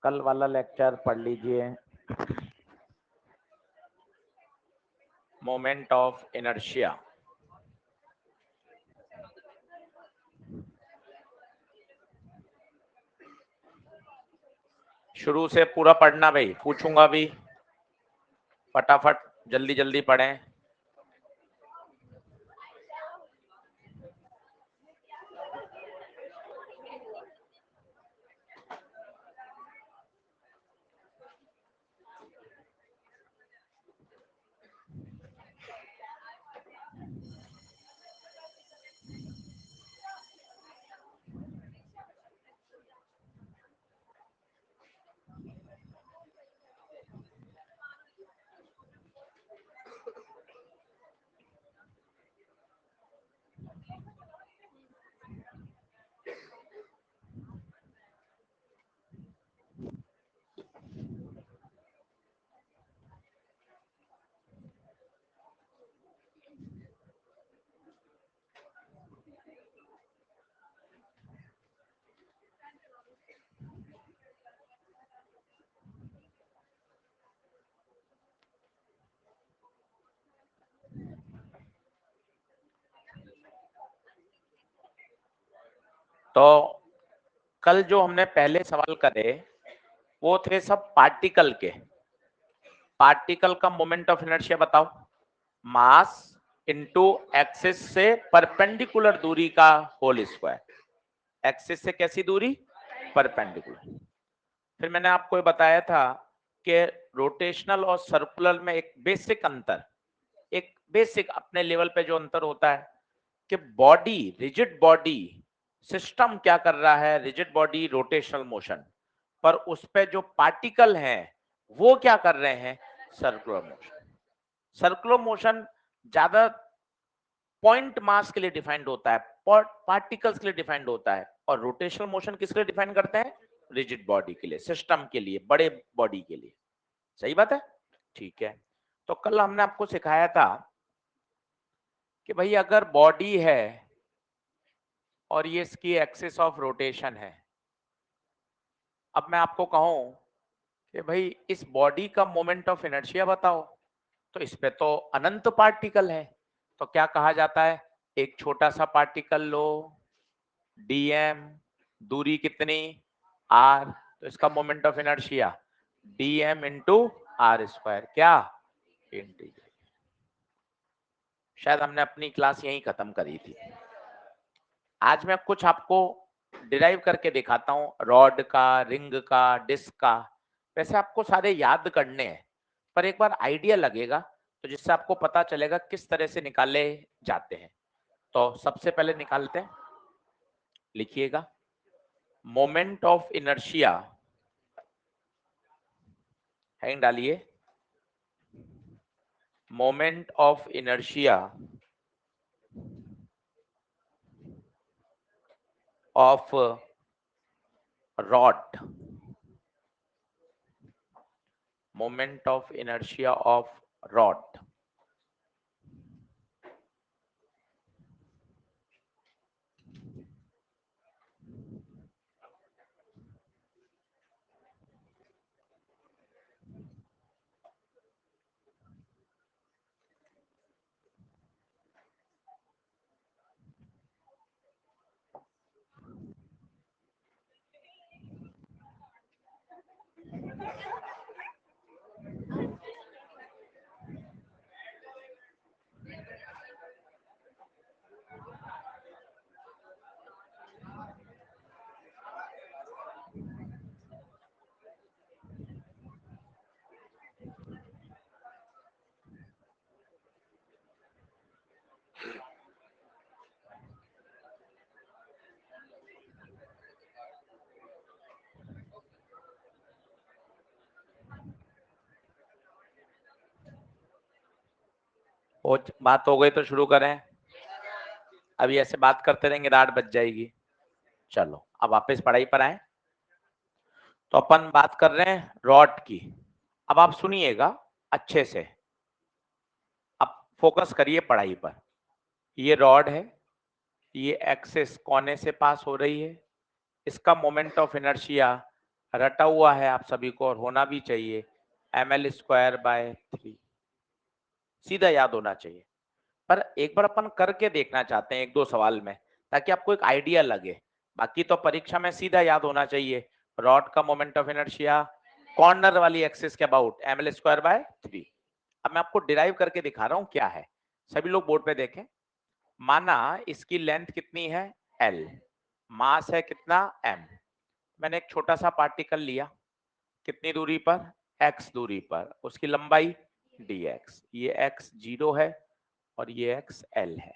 कल वाला लेक्चर पढ़ लीजिए, मोमेंट ऑफ इनर्शिया। शुरू से पूरा पढ़ना भाई, पूछूंगा भी, फटाफट जल्दी जल्दी पढ़ें। तो कल जो हमने पहले सवाल करे वो थे सब पार्टिकल के। पार्टिकल का मोमेंट ऑफ इनर्शिया बताओ, मास इनटू एक्सिस से परपेंडिकुलर दूरी का होल स्क्वायर। एक्सिस से कैसी दूरी? परपेंडिकुलर। फिर मैंने आपको ये बताया था कि रोटेशनल और सर्कुलर में एक बेसिक अंतर, एक बेसिक अपने लेवल पे जो अंतर होता है कि बॉडी, रिजिड बॉडी सिस्टम क्या कर रहा है, रिजिड बॉडी रोटेशनल मोशन, पर उस पे जो पार्टिकल हैं वो क्या कर रहे हैं, सर्कुलर मोशन। सर्कुलर मोशन ज्यादा पॉइंट मास के लिए डिफाइंड होता है, पार्टिकल्स के लिए डिफाइंड होता है, और रोटेशनल मोशन किस लिए डिफाइन करते हैं? रिजिड बॉडी के लिए, सिस्टम के लिए, बड़े बॉडी के लिए। सही बात है, ठीक है। तो कल हमने आपको सिखाया था कि भाई अगर बॉडी है और ये इसकी एक्सिस ऑफ रोटेशन है, अब मैं आपको कहूं कि भाई इस बॉडी का मोमेंट ऑफ इनर्शिया बताओ, तो इस पे तो अनंत पार्टिकल है, तो क्या कहा जाता है, एक छोटा सा पार्टिकल लो, dm, दूरी कितनी, r, तो इसका moment of inertia dm into R square, क्या इंटीजर। शायद हमने अपनी क्लास यहीं खत्म करी थी। आज मैं कुछ आपको डिराइव करके दिखाता हूँ, रॉड का, रिंग का, डिस्क का। वैसे आपको सारे याद करने हैं, पर एक बार आइडिया लगेगा तो जिससे आपको पता चलेगा किस तरह से निकाले जाते हैं। तो सबसे पहले निकालते हैं, लिखिएगा मोमेंट ऑफ इनर्शिया, हैंग डालिए, moment of inertia of rod, moment of inertia of rod. बात हो गई तो शुरू करें, अभी ऐसे बात करते रहेंगे 8 बज जाएगी। चलो अब वापस पढ़ाई पर आए। तो अपन बात कर रहे हैं रॉड की। अब आप सुनिएगा अच्छे से, अब फोकस करिए पढ़ाई पर। ये रॉड है, ये एक्सिस कोने से पास हो रही है, इसका मोमेंट ऑफ इनर्शिया रटा हुआ है आप सभी को और होना भी चाहिए, ml²/3 सीधा याद होना चाहिए। पर एक बार अपन करके देखना चाहते हैं एक दो सवाल में, ताकि आपको एक आइडिया लगे। बाकी तो परीक्षा में सीधा याद होना चाहिए, रॉड का मोमेंट ऑफ इनर्शिया कॉर्नर वाली एक्सिस के अबाउट ml²/3। अब मैं आपको डिराइव करके दिखा रहा हूं क्या है, सभी लोग बोर्ड पे देखें। माना इसकी लेंथ कितनी है l, मास है कितना m। मैंने एक छोटा सा पार्टिकल लिया, कितनी दूरी पर, x दूरी पर, उसकी लंबाई dx, ये x 0 है और ये x l है।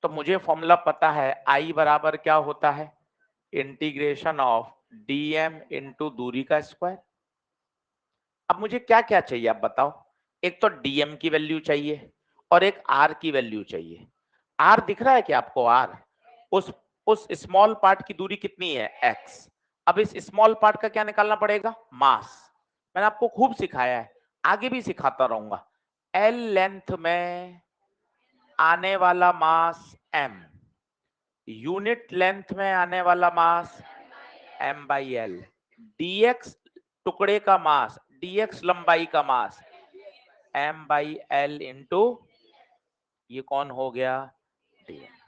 तो मुझे फॉर्मूला पता है, I बराबर क्या होता है, इंटीग्रेशन ऑफ dm इंटू दूरी का स्क्वायर। अब मुझे क्या क्या चाहिए आप बताओ, एक तो dm की वैल्यू चाहिए और एक r की वैल्यू चाहिए। r दिख रहा है क्या आपको, r उस स्मॉल पार्ट की दूरी कितनी है x। अब इस स्मॉल पार्ट का क्या निकालना पड़ेगा, मास। मैंने आपको खूब सिखाया है, आगे भी सिखाता रहूंगा। l लेंथ में आने वाला मास m, यूनिट लेंथ में आने वाला मास m/l, dx टुकड़े का मास, dx लंबाई का मास m/l इंटू ये कौन हो गया, dm।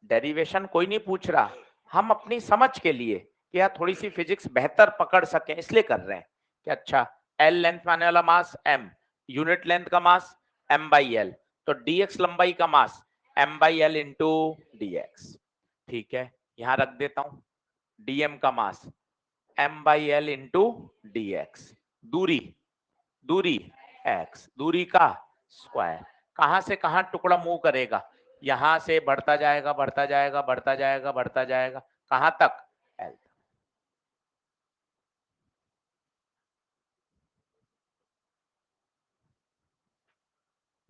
डेरिवेशन कोई नहीं पूछ रहा, हम अपनी समझ के लिए कि यार थोड़ी सी फिजिक्स बेहतर पकड़ सकें इसलिए कर रहे हैं कि अच्छा l लेंथ में आने वाला मास m, यूनिट लेंथ का मास m/l, तो dx लंबाई का मास m/l इंटू dx। ठीक है, यहां रख देता हूं dm का मास m/l इंटू dx, दूरी दूरी x, दूरी का स्क्वायर। कहां से कहां टुकड़ा मूव करेगा, यहां से बढ़ता जाएगा बढ़ता जाएगा बढ़ता जाएगा बढ़ता जाएगा, कहां तक, l।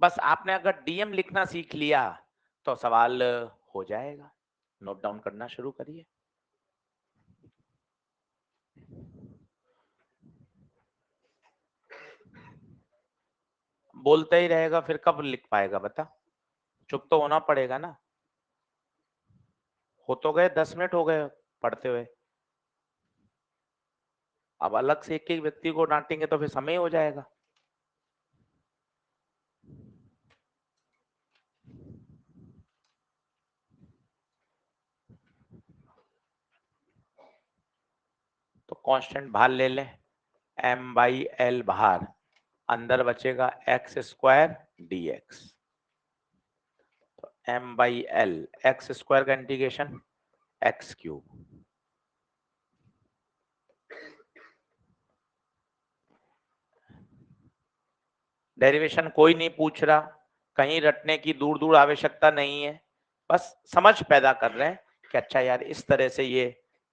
बस आपने अगर dm लिखना सीख लिया तो सवाल हो जाएगा। नोट डाउन करना शुरू करिए। बोलते ही रहेगा फिर कब लिख पाएगा बता, चुप तो होना पड़ेगा ना। हो तो गए 10 मिनट हो गए पढ़ते हुए, अब अलग से एक एक व्यक्ति को डांटेंगे तो फिर समय हो जाएगा। तो कांस्टेंट बाहर ले लें, m/l बाहर, अंदर बचेगा x² dx। तो m/l x² का इंटीग्रेशन x³। डेरिवेशन कोई नहीं पूछ रहा, कहीं रटने की दूर दूर आवश्यकता नहीं है, बस समझ पैदा कर रहे हैं कि अच्छा यार इस तरह से ये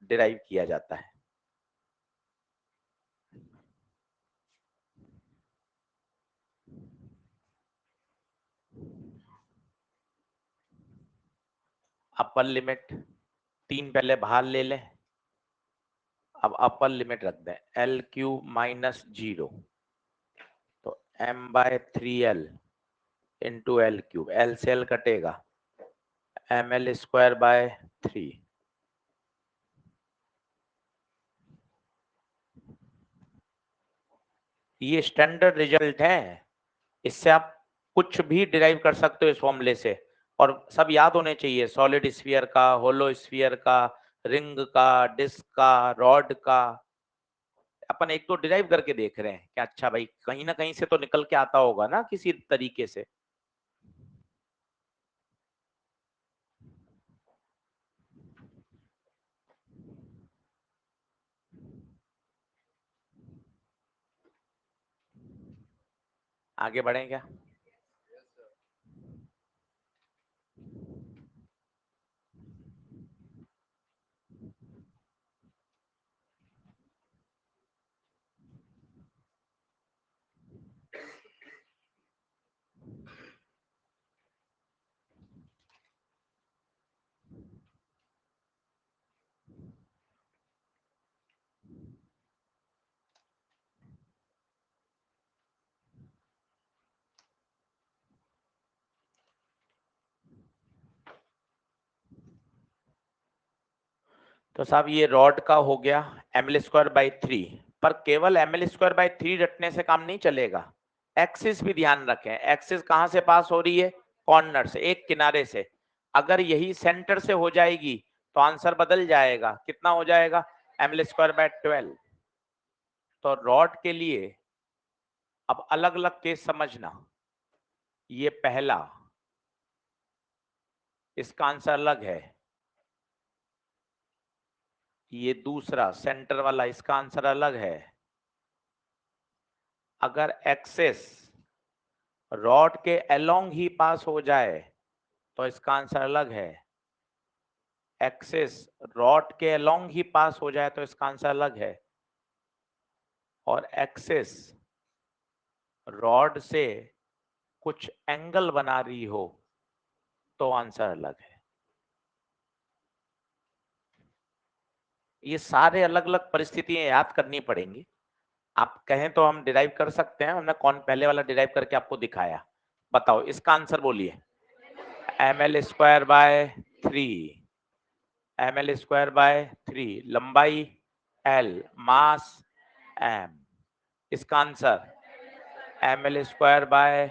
डिराइव किया जाता है। अपर लिमिट 3 पहले बाहर ले लें, अब अपर लिमिट रख दें l³ - 0, तो m/3l इंटू l³, l से l कटेगा ml²/3। ये स्टैंडर्ड रिजल्ट है, इससे आप कुछ भी डिराइव कर सकते हो इस फॉर्मूले से, और सब याद होने चाहिए, सॉलिड स्फीयर का, होलो स्फीयर का, रिंग का, डिस्क का, रॉड का। अपन एक तो डिराइव करके देख रहे हैं कि अच्छा भाई कहीं ना कहीं से तो निकल के आता होगा ना किसी तरीके से। आगे बढ़े क्या, तो साहब ये रॉड का हो गया ml²/3, पर केवल ml²/3 रटने से काम नहीं चलेगा, एक्सिस भी ध्यान रखें। एक्सिस कहां से पास हो रही है? कॉर्नर से, एक किनारे से। अगर यही सेंटर से हो जाएगी तो आंसर बदल जाएगा। कितना हो जाएगा? ml²/12। तो रॉड के लिए अब अलग अलग केस समझना। ये पहला, इसका आंसर अलग है। ये दूसरा सेंटर वाला, इसका आंसर अलग है। अगर एक्सेस रॉड के अलोंग ही पास हो जाए तो इसका आंसर अलग है। एक्सेस रॉड के अलोंग ही पास हो जाए तो इसका आंसर अलग है। और एक्सेस रॉड से कुछ एंगल बना रही हो तो आंसर अलग है। ये सारे अलग अलग परिस्थितियां याद करनी पड़ेंगी। आप कहें तो हम डिराइव कर सकते हैं, हमने कौन पहले वाला डिराइव करके आपको दिखाया। बताओ इसका आंसर बोलिए। ml²/3, ml²/3, लंबाई l, मास m। इसका आंसर ml²/12,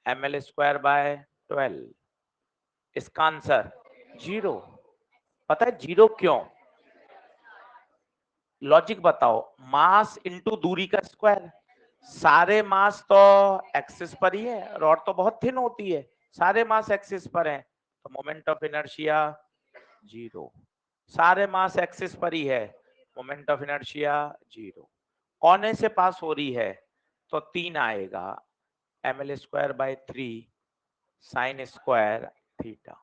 ml²/12। इसका आंसर 0। पता है 0 क्यों? लॉजिक बताओ। मास इंटू दूरी का स्क्वायर। सारे मास तो एक्सिस पर ही है, रॉड तो बहुत थिन होती है, सारे मास एक्सिस पर है, तो मोमेंट ऑफ इनर्शिया 0। सारे मास एक्सिस पर ही है, मोमेंट ऑफ इनर्शिया 0। कोने से पास हो रही है तो 3 आएगा, ml²/3 sine square theta.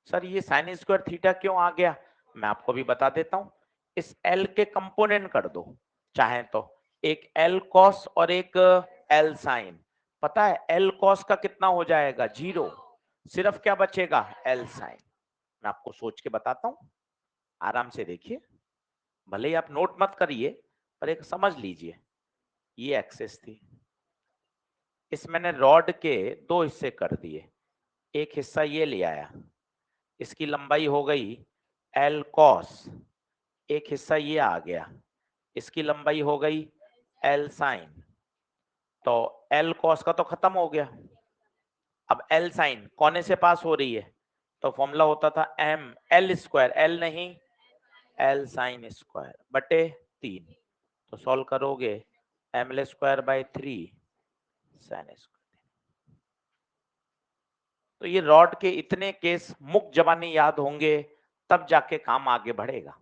Sir ये साइन स्क्वायर थीटा क्यों आ गया? मैं आपको भी बता देता हूं। इस L के कंपोनेंट कर दो चाहे तो, एक L cos और एक L sin। पता है L cos का कितना हो जाएगा? 0। सिर्फ क्या बचेगा? L sin। मैं आपको सोच के बताता हूं, आराम से देखिए, भले ही आप नोट मत करिए पर एक समझ लीजिए। ये एक्सिस थी, इस मैंने रॉड के 2 हिस्से कर दिए। एक हिस्सा ये ले आया, इसकी लंबाई हो गई L cos। एक हिस्सा ये आ गया, इसकी लंबाई हो गई L sin। तो L cos का तो खत्म हो गया। अब L sin कोने से पास हो रही है तो फॉर्मूला होता था m L², L नहीं L sin स्क्वायर बटे 3। तो सॉल्व करोगे ml²/3 sin स्क्वायर। तो ये रॉड के इतने केस मुक्त जबानी याद होंगे तब जाके काम आगे बढ़ेगा।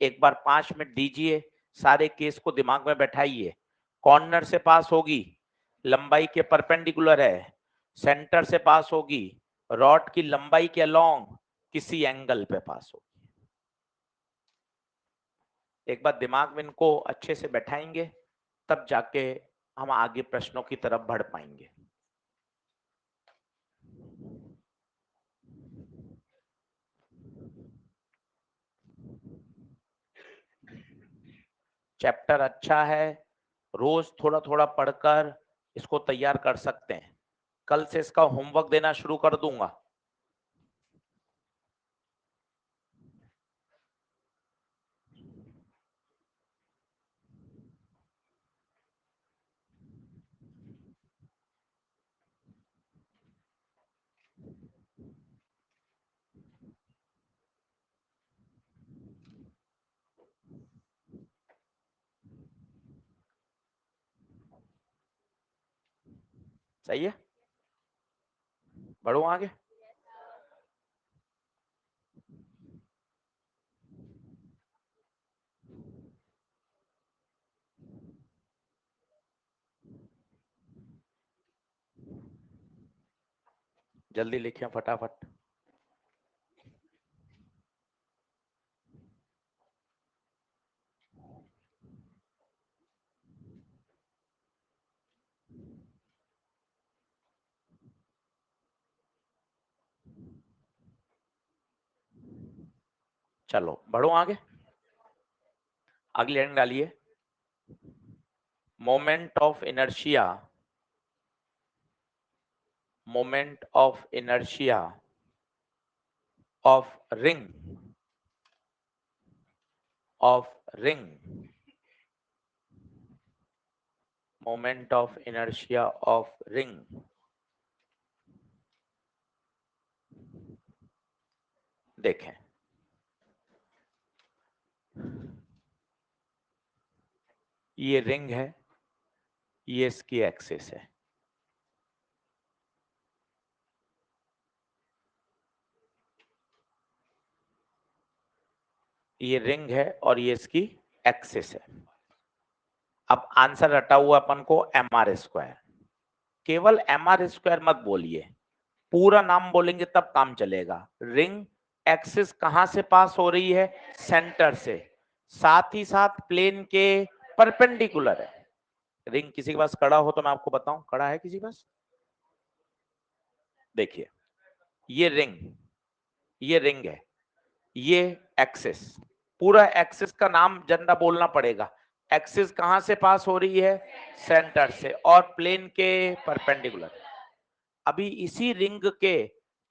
एक बार 5 मिनट दीजिए, सारे केस को दिमाग में बैठाइए। कॉर्नर से पास होगी, लंबाई के परपेंडिकुलर है, सेंटर से पास होगी, रॉड की लंबाई के अलोंग किसी एंगल पे पास होगी। एक बार दिमाग में इनको अच्छे से बैठाएंगे तब जाके हम आगे प्रश्नों की तरफ बढ़ पाएंगे। चैप्टर अच्छा है, रोज थोड़ा थोड़ा पढ़कर इसको तैयार कर सकते हैं। कल से इसका होमवर्क देना शुरू कर दूंगा। सही है, बढ़ो आगे। जल्दी लिखिए फटाफट। चलो बढ़ो आगे, अगली लाइन डालिए। Moment of inertia, moment of inertia of ring moment of inertia of ring देखें, ये रिंग है, ये इसकी एक्सिस है, ये रिंग है और ये इसकी एक्सिस है। अब आंसर रटा हुआ अपन को mr²। केवल mr² मत बोलिए, पूरा नाम बोलेंगे तब काम चलेगा। रिंग एक्सिस कहां से पास हो रही है? सेंटर से, साथ ही साथ प्लेन के परपेंडिकुलर है। रिंग किसी के पास कड़ा हो तो मैं आपको बताऊं, कड़ा है किसी के पास? देखिए, ये रिंग है, ये एक्सिस, पूरा एक्सिस का नाम जनता बोलना पड़ेगा। एक्सिस कहां से पास हो रही है? सेंटर से, और प्लेन के परपेंडिकुलर। अभी इसी रिंग के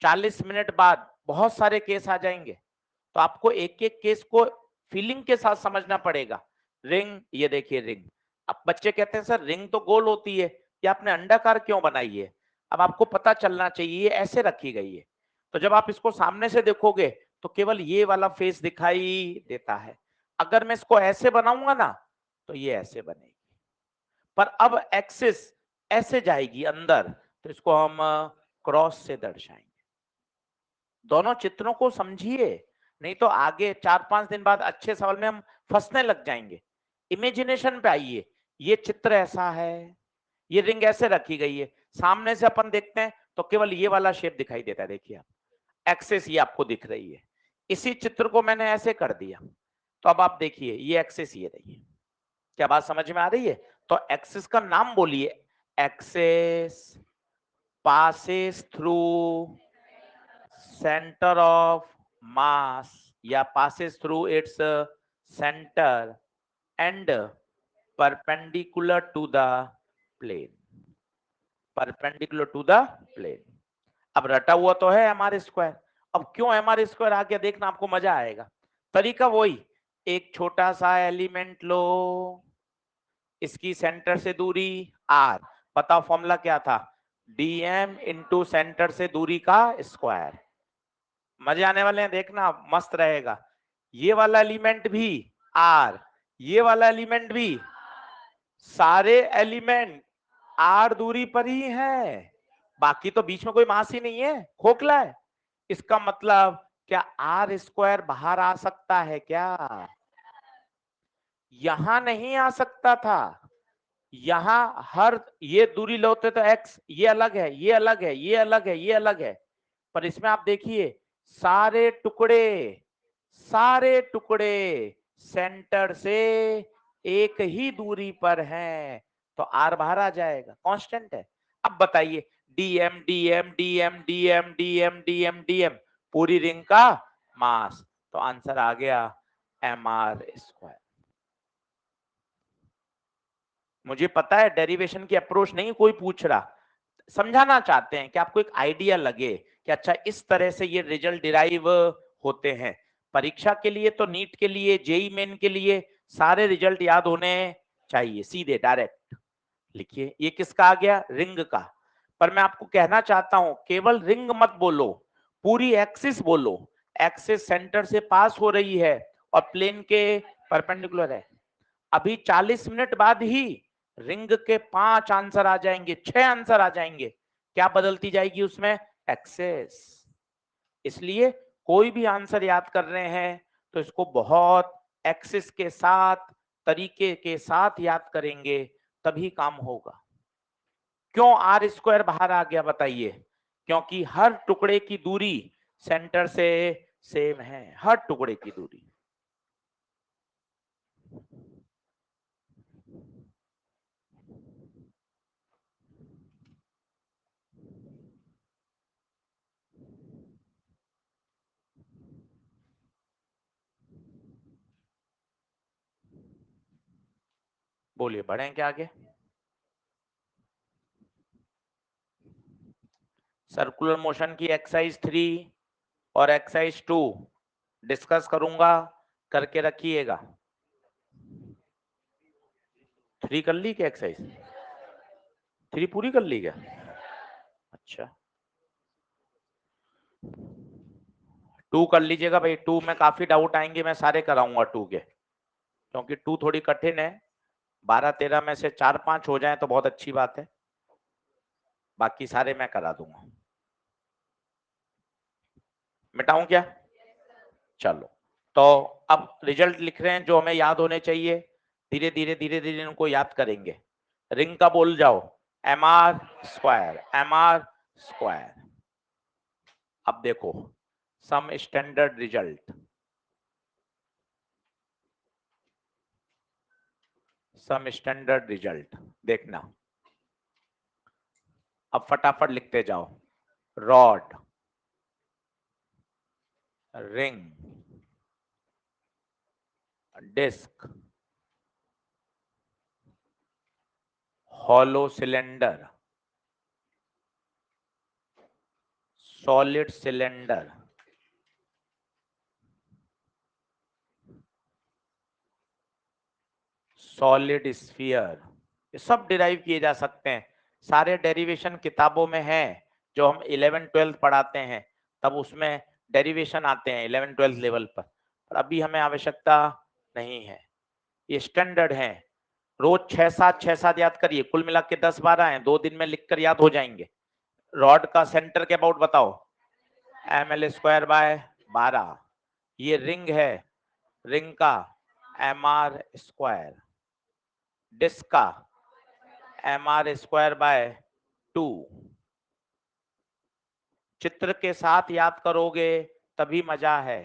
40 मिनट बाद बहुत सारे केस आ जाएंगे, तो आपको एक एक केस को फीलिंग के साथ समझना पड़ेगा। रिंग, ये देखिए रिंग। अब बच्चे कहते हैं सर रिंग तो गोल होती है, ये आपने अंडाकार क्यों बनाई है? अब आपको पता चलना चाहिए ऐसे रखी गई है। तो जब आप इसको सामने से देखोगे तो केवल ये वाला फेस दिखाई देता है। अगर मैं इसको ऐसे बनाऊंगा ना तो ये ऐसे बनेगी, पर अब एक्सिस ऐसे जाएगी अंदर, तो इसको हम क्रॉस से दर्शाएंगे। दोनों चित्रों को समझिए, नहीं तो आगे 4-5 दिन बाद अच्छे सवाल में हम फंसने लग जाएंगे। इमेजिनेशन पे आइए, ये चित्र ऐसा है, ये रिंग ऐसे रखी गई है, सामने से अपन देखते हैं तो केवल ये वाला शेप दिखाई देता है। देखिए आप, एक्सिस ये आपको दिख रही है। इसी चित्र को मैंने ऐसे कर दिया, तो अब आप देखिए ये एक्सिस ये रही है। क्या बात समझ में आ रही है? तो एक्सिस का नाम बोलिए। Axis passes through center of mass या passes through its center and perpendicular to the plane, perpendicular to the plane। अब रटा हुआ तो है mr²। अब क्यों mr² आ गया देखना, आपको मजा आएगा। तरीका वही, एक छोटा सा एलिमेंट लो, इसकी सेंटर से दूरी r, पता फॉर्मूला क्या था? dm इंटू सेंटर से दूरी का स्क्वायर। मजे आने वाले हैं, देखना मस्त रहेगा। ये वाला एलिमेंट भी r, ये वाला एलिमेंट भी, सारे एलिमेंट r दूरी पर ही है, बाकी तो बीच में कोई मास ही नहीं है, खोखला है। इसका मतलब क्या r² बाहर आ सकता है क्या? यहां नहीं आ सकता था। यहां हर ये दूरी लोते तो x, ये अलग है, ये अलग है, ये अलग है, ये अलग है, पर इसमें आप देखिए सारे टुकड़े सेंटर से एक ही दूरी पर हैं, तो r बाहर आ जाएगा, कांस्टेंट है। अब बताइए, dm dm dm dm dm dm dm पूरी रिंग का मास, तो आंसर आ गया mr²। मुझे पता है डेरिवेशन की अप्रोच नहीं कोई पूछ रहा, समझाना चाहते हैं कि आपको एक आइडिया लगे कि अच्छा इस तरह से ये रिजल्ट डिराइव होते हैं। परीक्षा के लिए तो नीट के लिए, जेई मेन के लिए सारे रिजल्ट याद होने चाहिए, सीधे डायरेक्ट लिखिए। ये किसका आ गया? रिंग का। पर मैं आपको कहना चाहता हूं केवल रिंग मत बोलो, पूरी एक्सिस बोलो। एक्सिस सेंटर से पास हो रही है और प्लेन के परपेंडिकुलर है। अभी 40 मिनट बाद ही रिंग के 5 आंसर आ जाएंगे, 6 आंसर आ जाएंगे। क्या बदलती जाएगी उसमें? एक्सेस। इसलिए कोई भी आंसर याद कर रहे हैं तो इसको बहुत एक्सिस के साथ, तरीके के साथ याद करेंगे, तभी काम होगा। क्यों r² बाहर आ गया बताइए? क्योंकि हर टुकड़े की दूरी सेंटर से सेम है, हर टुकड़े की दूरी। बोलिए, बढ़े क्या आगे? सर्कुलर मोशन की एक्सरसाइज 3 और एक्सरसाइज 2 डिस्कस करूंगा, करके रखिएगा। 3 कर ली क्या एक्सरसाइज? 3 पूरी कर ली क्या? अच्छा 2 कर लीजिएगा भाई। 2 में काफी डाउट आएंगे, मैं सारे कराऊंगा 2 के, क्योंकि 2 थोड़ी कठिन है। 12-13 में से 4-5 हो जाए तो बहुत अच्छी बात है, बाकी सारे मैं करा दूंगा। मिटाऊं क्या? चलो, तो अब रिजल्ट लिख रहे हैं जो हमें याद होने चाहिए। धीरे धीरे इनको याद करेंगे। रिंग का बोल जाओ, mr स्क्वायर, mr स्क्वायर। अब देखो some standard result, some standard result देखना। अब फटाफट लिखते जाओ। Rod, ring, disc, hollow cylinder, solid cylinder, solid sphere, ये सब डिराइव किए जा सकते हैं। सारे डेरिवेशन किताबों में है, जो हम 11-12 पढ़ाते हैं तब उसमें डेरिवेशन आते हैं 11-12 लेवल पर अभी हमें आवश्यकता नहीं है। ये स्टैंडर्ड है। रोज 6-7 याद करिए, कुल मिला के 10-12 हैं, 2 दिन में लिखकर याद हो जाएंगे। रॉड का सेंटर के अबाउट बताओ, ml स्क्वायर बाय 12। ये रिंग है, रिंग का mr स्क्वायर, डिस्क का mr स्क्वायर बाय 2। चित्र के साथ याद करोगे तभी मजा है,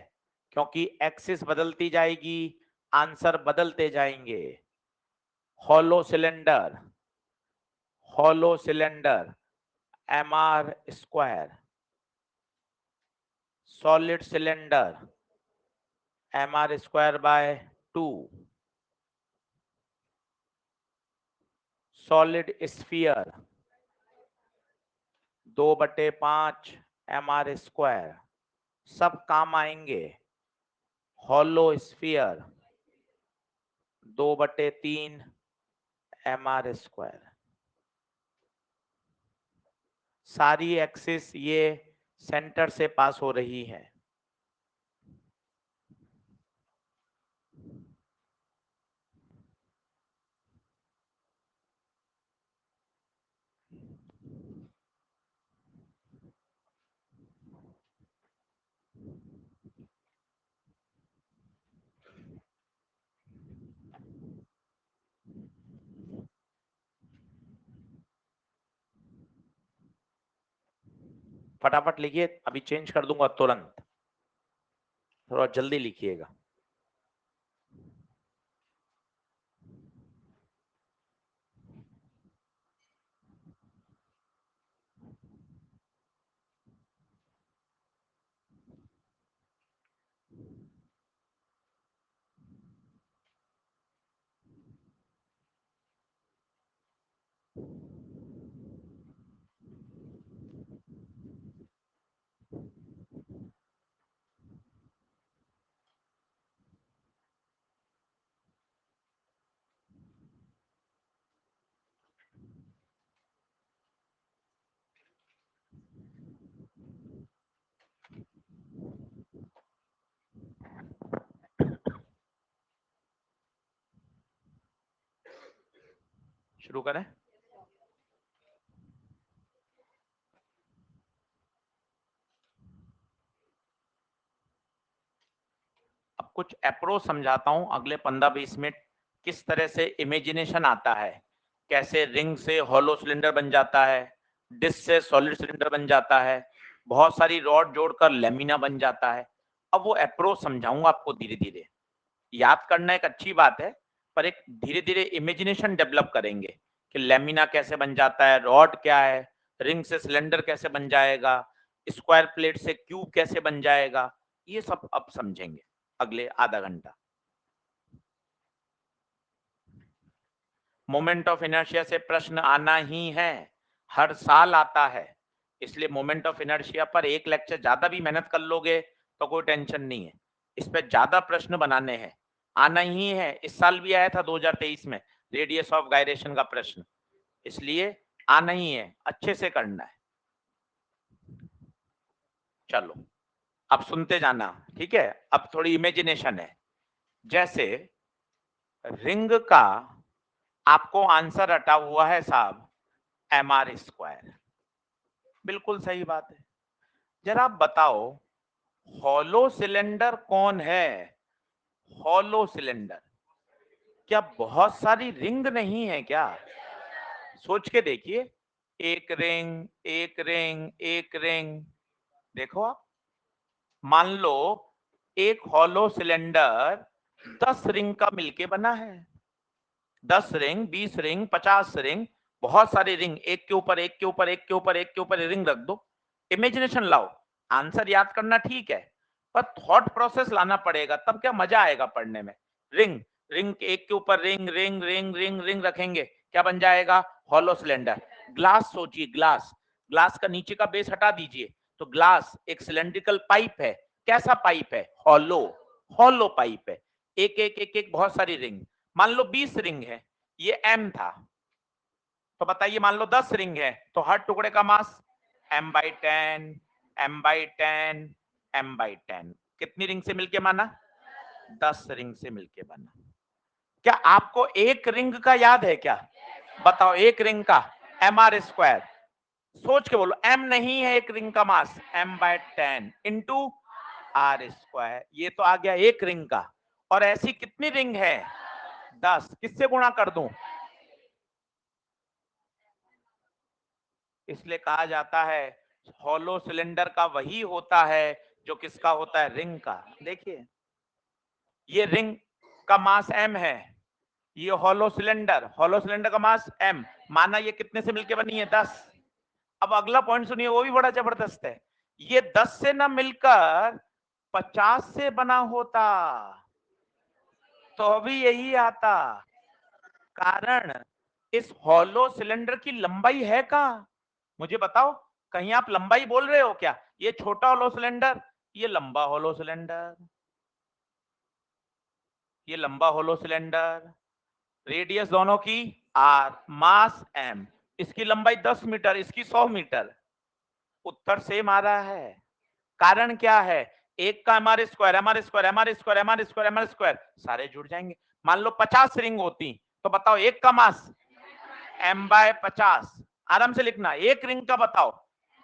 क्योंकि एक्सिस बदलती जाएगी, आंसर बदलते जाएंगे। Hollow cylinder, hollow cylinder mr square, solid cylinder mr square by 2, solid sphere 2/5 mr square, सब काम आएंगे। Hollow sphere 2/3 mr square. सारी एक्सिस ये सेंटर से पास हो रही है। फटाफट लिखिए, अभी चेंज कर दूंगा तुरंत, थोड़ा जल्दी लिखिएगा। शुरू करें। अब कुछ अप्रोच समझाता हूं अगले 15-20 मिनट, किस तरह से इमेजिनेशन आता है, कैसे रिंग से हॉलो सिलेंडर बन जाता है, डिस्क से सॉलिड सिलेंडर बन जाता है, बहुत सारी रॉड जोड़कर लेमिना बन जाता है। अब वो अप्रोच समझाऊंगा आपको धीरे धीरे। याद करना एक अच्छी बात है, पर एक धीरे धीरे इमेजिनेशन डेवलप करेंगे कि लेमिना कैसे बन जाता है, रॉड क्या है, रिंग से सिलेंडर कैसे बन जाएगा, स्क्वायर प्लेट से क्यूब कैसे बन जाएगा, ये सब अब समझेंगे अगले आधा घंटा। मोमेंट ऑफ इनर्शिया से प्रश्न आना ही है, हर साल आता है। इसलिए मोमेंट ऑफ इनर्शिया पर एक लेक्चर ज्यादा भी मेहनत कर लोगे तो कोई टेंशन नहीं है, इस पे ज्यादा प्रश्न बनाने हैं, आना ही है। इस साल भी आया था 2023 में रेडियस ऑफ गायरेशन का प्रश्न, इसलिए आना ही है, अच्छे से करना है। चलो अब सुनते जाना, ठीक है। अब थोड़ी इमेजिनेशन है, जैसे रिंग का आपको आंसर रटा हुआ है साहब mr², बिल्कुल सही बात है। जरा आप बताओ हॉलो सिलेंडर कौन है? हॉलो सिलेंडर, क्या बहुत सारी रिंग नहीं है क्या? सोच के देखिए, एक रिंग एक रिंग एक रिंग, देखो आप, मान लो एक हॉलो सिलेंडर 10 रिंग का मिलके बना है, 10 रिंग 20 रिंग 50 रिंग, बहुत सारी रिंग, एक के ऊपर एक के ऊपर एक के ऊपर एक के ऊपर रिंग रख दो, इमेजिनेशन लाओ। आंसर याद करना ठीक है, पर थॉट प्रोसेस लाना पड़ेगा, तब क्या मजा आएगा पढ़ने में। रिंग रिंग एक के ऊपर ring ring ring ring ring रखेंगे, क्या बन जाएगा? Hollow cylinder. ग्लास सोचिए, ग्लास, ग्लास का नीचे का बेस हटा दीजिए, तो ग्लास एक सिलेंड्रिकल पाइप है, कैसा पाइप है? हॉलो, हॉलो पाइप है, एक एक एक एक बहुत सारी रिंग। मान लो 20 रिंग है, ये m था, तो बताइए मान लो 10 रिंग है, तो हर टुकड़े का मास m/10 m/10 m/10, कितनी रिंग से मिलके बना? 10 रिंग से मिलके बना। क्या आपको एक रिंग का याद है क्या? बताओ, एक रिंग का mr², सोच के बोलो, m नहीं है एक रिंग का मास, m/10 इंटू r², ये तो आ गया एक रिंग का। और ऐसी कितनी रिंग है? 10, किससे गुणा कर दूं? इसलिए कहा जाता है हॉलो सिलेंडर का वही होता है जो किसका होता है? रिंग का। देखिए ये रिंग का मास m है, ये हॉलो सिलेंडर का मास m, माना ये कितने से मिलकर बनी है? 10। अब अगला पॉइंट सुनिए, वो भी बड़ा जबरदस्त है, ये 10 से ना मिलकर 50 से बना होता तो अभी यही आता। कारण इस हॉलो सिलेंडर की लंबाई है कहां? मुझे बताओ, कहीं आप लंबाई बोल रहे हो क्या? ये छोटा हॉलो सिलेंडर, ये लंबा हॉलो सिलेंडर, ये लंबा हॉलो सिलेंडर, रेडियस दोनों की r, मास m, इसकी लंबाई 10 मीटर, इसकी 100 मीटर, उत्तर सेम आ रहा है। कारण क्या है? एक का mr², सारे जुड़ जाएंगे। मान लो 50 रिंग होती, तो बताओ एक का मास m/50, आराम से लिखना, एक रिंग का बताओ,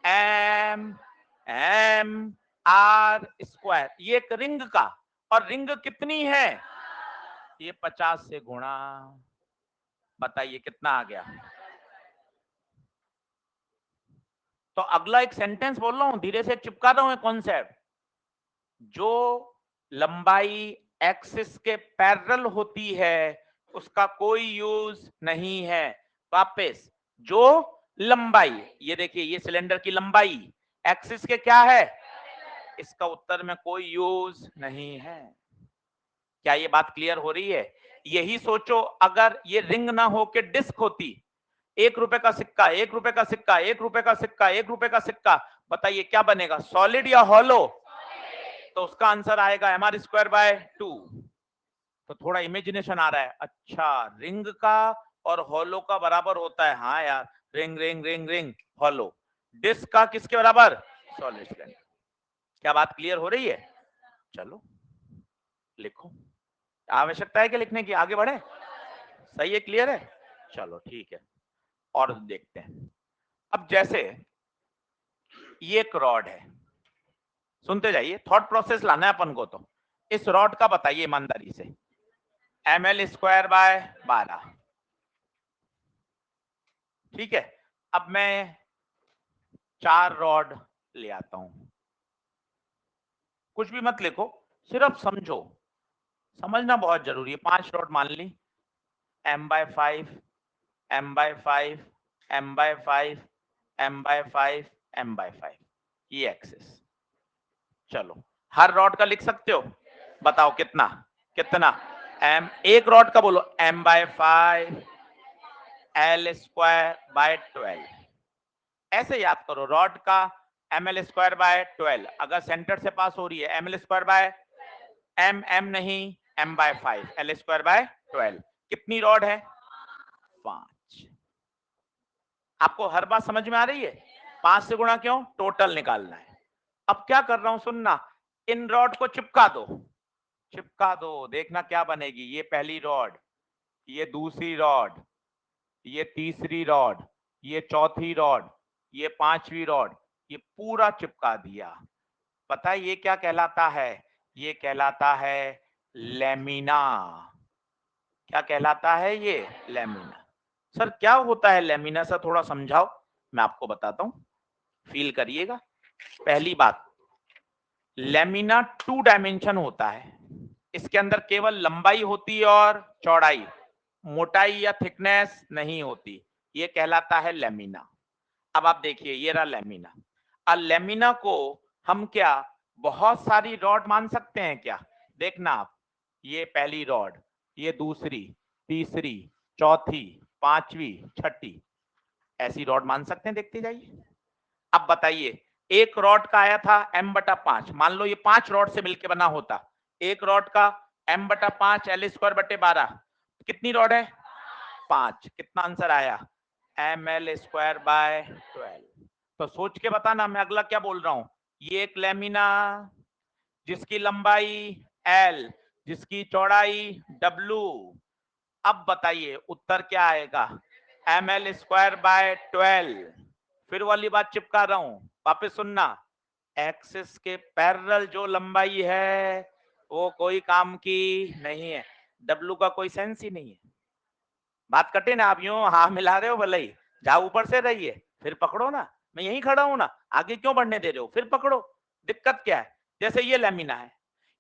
m/r², ये एक रिंग का, और रिंग कितनी है? ये 50 से गुणा, बताइए कितना आ गया? तो अगला एक सेंटेंस बोल रहा हूं, धीरे से चिपका रहा हूं कॉन्सेप्ट, जो लंबाई एक्सिस के पैरेलल होती है उसका कोई यूज नहीं है। वापस, जो लंबाई, ये देखिए ये सिलेंडर की लंबाई एक्सिस के क्या है? इसका उत्तर में कोई यूज नहीं है। क्या ये बात क्लियर हो रही है? यही सोचो, अगर ये रिंग ना हो के डिस्क होती, 1 रुपए का सिक्का, 1 रुपए का सिक्का, 1 रुपए का सिक्का, 1 रुपए का सिक्का, बताइए क्या बनेगा? सॉलिड या हॉलो? तो उसका आंसर आएगा mr²/2। तो थोड़ा इमेजिनेशन आ रहा है, अच्छा रिंग का और हॉलो का बराबर होता है, हाँ यार, ring ring ring ring hollow. Disc का किसके बराबर? Solid cylinder. क्या बात क्लियर हो रही है? चलो लिखो, आवश्यकता है कि लिखने की? आगे बढ़े? सही है, क्लियर है? चलो ठीक है, और देखते हैं। अब जैसे ये एक रॉड है, सुनते जाइए, थॉट प्रोसेस लाना है अपन को। तो इस रॉड का बताइए ईमानदारी से, ml²/12, ठीक है। अब मैं 4 रॉड ले आता हूं, कुछ भी मत लिखो, सिर्फ समझो, समझना बहुत जरूरी है। 5 रॉड मान ली, m/5 m/5 m/5 m/5 m/5, ये एक्सिस। चलो हर रॉड का लिख सकते हो, बताओ कितना कितना? m, एक रॉड का बोलो, m/5 l²/12, ऐसे याद करो, रॉड का ml स्क्वायर बाय 12, अगर सेंटर से पास हो रही है ml स्क्वायर बाय m नहीं m by 5, l square by 12। कितनी रॉड है? 5। आपको हर बात समझ में आ रही है? 5 से गुणा क्यों? टोटल निकालना है। अब क्या कर रहा हूं सुनना, इन रॉड को चिपका दो, चिपका दो, देखना क्या बनेगी। ये पहली रॉड, ये दूसरी रॉड, ये तीसरी रॉड, ये चौथी रॉड, ये पांचवी रॉड, ये पूरा चिपका दिया। पता है ये क्या कहलाता है? ये कहलाता है लैमिना। क्या कहलाता है ये? लैमिना। सर क्या होता है लैमिना? सर थोड़ा समझाओ। मैं आपको बताता हूं, फील करिएगा। पहली बात, लैमिना 2 डायमेंशन होता है, इसके अंदर केवल लंबाई होती है और चौड़ाई, मोटाई या थिकनेस नहीं होती, ये कहलाता है लैमिना। अब आप देखिए ये रहा लैमिना। अब लैमिना को हम क्या बहुत सारी रॉड मान सकते हैं क्या? देखना आप, ये पहली रॉड, ये दूसरी, तीसरी, चौथी, पांचवी, छठी, ऐसी रॉड मान सकते हैं? देखते जाइए। अब बताइए, एक रॉड का आया था m/5, मान लो ये 5 रॉड से मिलकर बना होता, एक रॉड का m/5 l स्क्वायर बटे 12, कितनी रॉड है? 5। कितना आंसर आया? ml square by 12। तो सोच के बताना मैं अगला क्या बोल रहा हूं। ये एक लैमिना जिसकी लंबाई l, जिसकी चौड़ाई w। अब बताइए उत्तर क्या आएगा? ml square by 12। फिर वाली बात चिपका रहा हूं, वापस सुनना। एक्सिस के पैरेलल जो लंबाई है वो कोई काम की नहीं है, W का कोई सेंस ही नहीं है। बात कटे ना, आप यूं हाँ मिला रहे हो, भले ही जाओ ऊपर से रहिए, फिर पकड़ो ना, मैं यहीं खड़ा हूं ना, आगे क्यों बढ़ने दे रहे हो? फिर पकड़ो, दिक्कत क्या है? जैसे ये लैमिना है,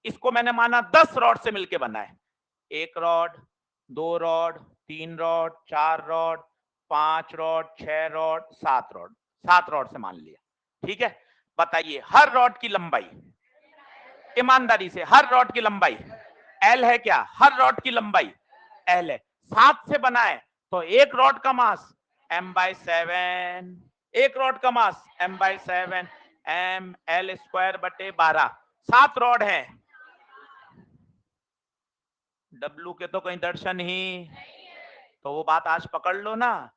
इसको मैंने माना 10 रॉड से मिलके बना है, 1 rod, 2 rod, 3 rod, 4 rod, 5 rod, 6 rod, 7 rod, 7 rod से मान लिया, ठीक है। बताइए हर रॉड की लंबाई, ईमानदारी से, हर रॉड की लंबाई L है क्या? हर रॉड की लंबाई L है। 7 से बना है तो एक रॉड का मास m/7, एक रॉड का मास m/7, ml स्क्वायर बटे 12। 7 रॉड है, W के तो कहीं दर्शन ही, तो वो बात आज पकड़ लो ना,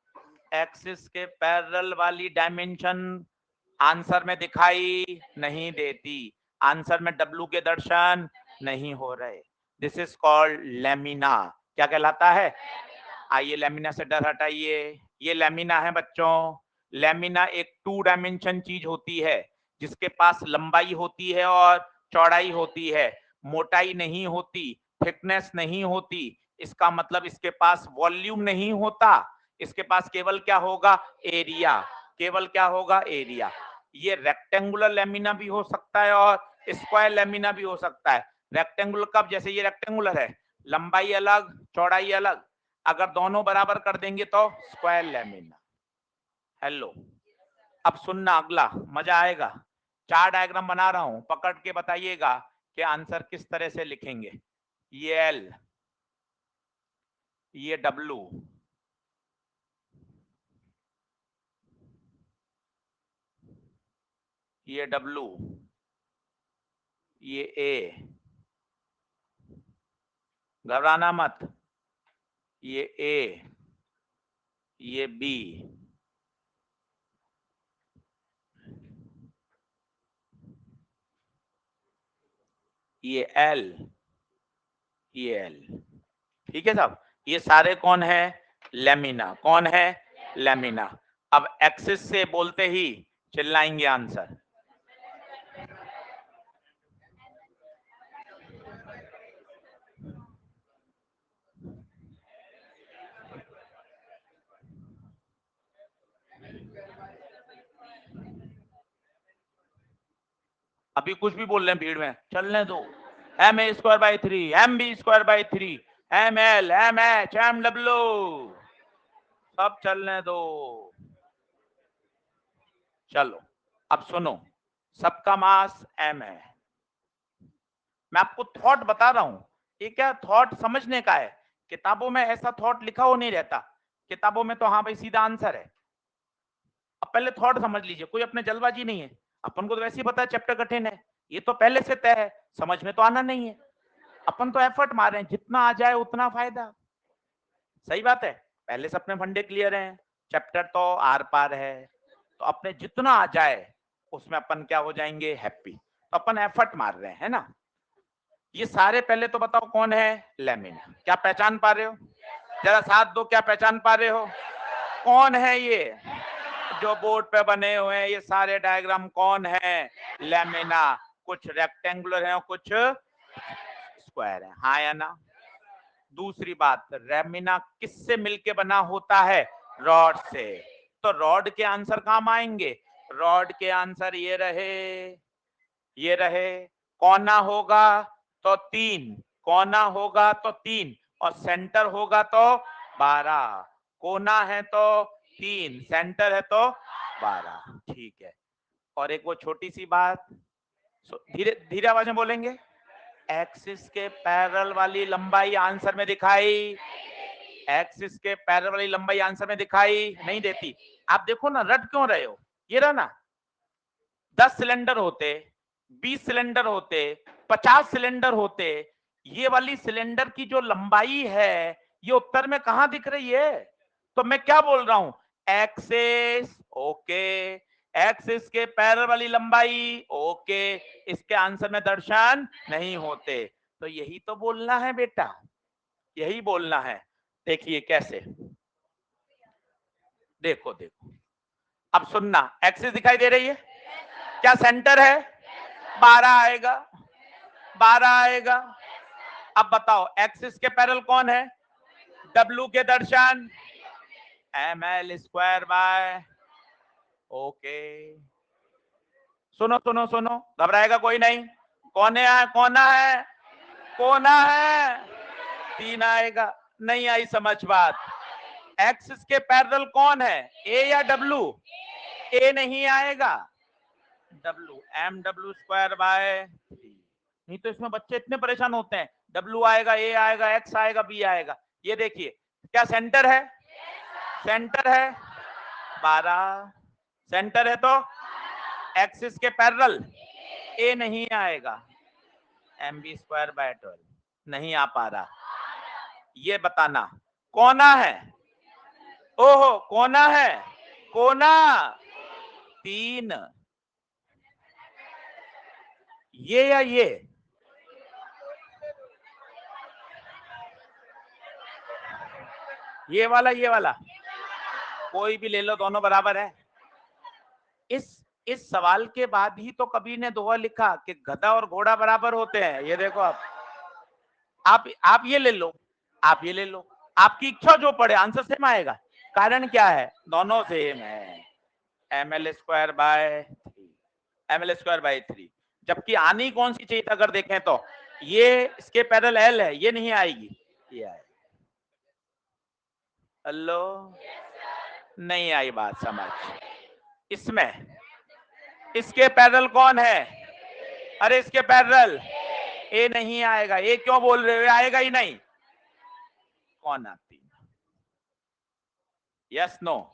एक्सिस के पैरेलल वाली डायमेंशन आंसर में दिखाई नहीं देती, आंसर में W के दर्शन नहीं हो रहे। This is called lamina. क्या कहलाता है? आइए लैमिना से डर हटाइए, ये लैमिना है बच्चों। लैमिना एक 2 डायमेंशन चीज होती है जिसके पास लंबाई होती है और चौड़ाई होती है, मोटाई नहीं होती, थिकनेस नहीं होती। इसका मतलब इसके पास वॉल्यूम नहीं होता, इसके पास केवल क्या होगा? एरिया। केवल क्या होगा? एरिया। ये रेक्टेंगुलर लैमिना भी हो सकता है और स्क्वायर लैमिना भी हो सकता है। रेक्टेंगुलर कब? जैसे ये रेक्टेंगुलर है, लंबाई अलग चौड़ाई अलग, अगर दोनों बराबर कर देंगे तो स्क्वायर लैमिना। हेलो, अब सुनना अगला, मजा आएगा। 4 डायग्राम बना रहा हूं, पकड़ के बताइएगा कि आंसर किस तरह से लिखेंगे। ये L, ये W, ये W, ये A, घबराना मत, ये A, ये B, ये L, ये L। ठीक है साहब, ये सारे कौन है? लैमिना। कौन है? लैमिना। अब एक्सिस से बोलते ही चिल्लाएंगे आंसर। अभी कुछ भी बोल रहे हैं भीड़ में, चलने दो। MA square by 3, MB square by 3, ML, MH, MW, सब चलने दो। चलो अब सुनो, सबका मास M है। मैं आपको थॉट बता रहा हूं, ये क्या थॉट समझने का है। किताबों में ऐसा थॉट लिखा हो नहीं रहता, किताबों में तो हाँ भाई सीधा आंसर है। अब पहले थॉट समझ लीजिए, कोई अपने जल्दबाजी नहीं है, अपन को तो वैसे ही पता है चैप्टर कठिन है, ये तो पहले से तय है, समझ में तो आना नहीं है, अपन तो एफर्ट मार रहे हैं, जितना आ जाए उतना फायदा। सही बात है, पहले से अपने फंडे क्लियर हैं, चैप्टर तो आर पार है, तो अपने जितना आ जाए उसमें अपन क्या हो जाएंगे, हैप्पी। तो अपन एफर्ट मार रहे हैं, है ना। ये सारे पहले तो बताओ कौन है, लेमिना। क्या पहचान पा रहे हो, जरा साथ दो, क्या पहचान पा रहे हो, कौन है ये जो बोर्ड पे बने हुए हैं, ये सारे डायग्राम कौन है, लेमिना। कुछ रेक्टेंगुलर है और कुछ स्क्वायर है, हाँ या ना। दूसरी बात, लेमिना किससे मिलके बना होता है, रॉड से। तो रॉड के आंसर काम आएंगे, रॉड के आंसर ये रहे, ये रहे। कोना होगा तो 3, कोना होगा तो 3, और सेंटर होगा तो 12। कोना है तो 3, सेंटर है तो 12, ठीक है। और एक वो छोटी सी बात, धीरे धीरे आवाज में बोलेंगे, एक्सिस के पैरेलल वाली लंबाई आंसर में दिखाई, एक्सिस के पैरेलल वाली लंबाई आंसर में दिखाई नहीं देती। आप देखो ना, रट क्यों रहे हो, ये रहा ना, 10 सिलेंडर होते, 20 सिलेंडर होते, 50 सिलेंडर होते, ये वाली सिलेंडर की जो लंबाई है ये उत्तर में कहां दिख रही है। तो मैं क्या बोल रहा हूं, एक्सिस ओके, एक्सिस के पैरेलल वाली लंबाई ओके, इसके आंसर में दर्शन नहीं होते। तो यही तो बोलना है बेटा, यही बोलना है। देखिए कैसे, देखो देखो, अब सुनना, एक्सिस दिखाई दे रही है, क्या सेंटर है, 12 आएगा, 12 आएगा। अब बताओ एक्सिस के पैरेलल कौन है, डब्ल्यू के दर्शन ml स्क्वायर बाय, ओके। सुनो सुनो सुनो, घबराएगा कोई नहीं, कोने है, कोना है, कोना है, 3 आएगा। नहीं आई समझ बात, एक्सिस के पैरेलल कौन है, ए या डब्ल्यू, ए नहीं आएगा, W, M W square by 3। नहीं तो इसमें बच्चे इतने परेशान होते हैं, डब्ल्यू आएगा, ए आएगा, एक्स आएगा, बी आएगा। ये देखिए, क्या सेंटर है, सेंटर है 12, सेंटर है तो एक्सिस के पैरेलल ए नहीं आएगा, एम बी स्क्वायर बाय 12 नहीं आ पा रहा। ये बताना, कोना है, ओहो कोना है, कोना 3, ये या ये वाला कोई भी ले लो, दोनों बराबर है। इस सवाल के बाद ही तो कबीर ने दोहा लिखा कि गधा और घोड़ा बराबर होते हैं। ये देखो, आप ये ले लो, आप ये ले लो, आपकी इच्छा जो पड़े, आंसर सेम आएगा। कारण क्या है, दोनों सेम है, ml square by 3, ml square by 3। जबकि आनी कौन सी चाहिए अगर देखें तो, ये इसके पैरेलल l है, ये नहीं आएगी, ये आएगी। हेलो, नहीं आई बात समझ। इसमें इसके पैरेलल कौन है, अरे इसके पैरेलल ए नहीं आएगा, ए क्यों बोल रहे हो, आएगा ही नहीं, कौन आती, यस नो,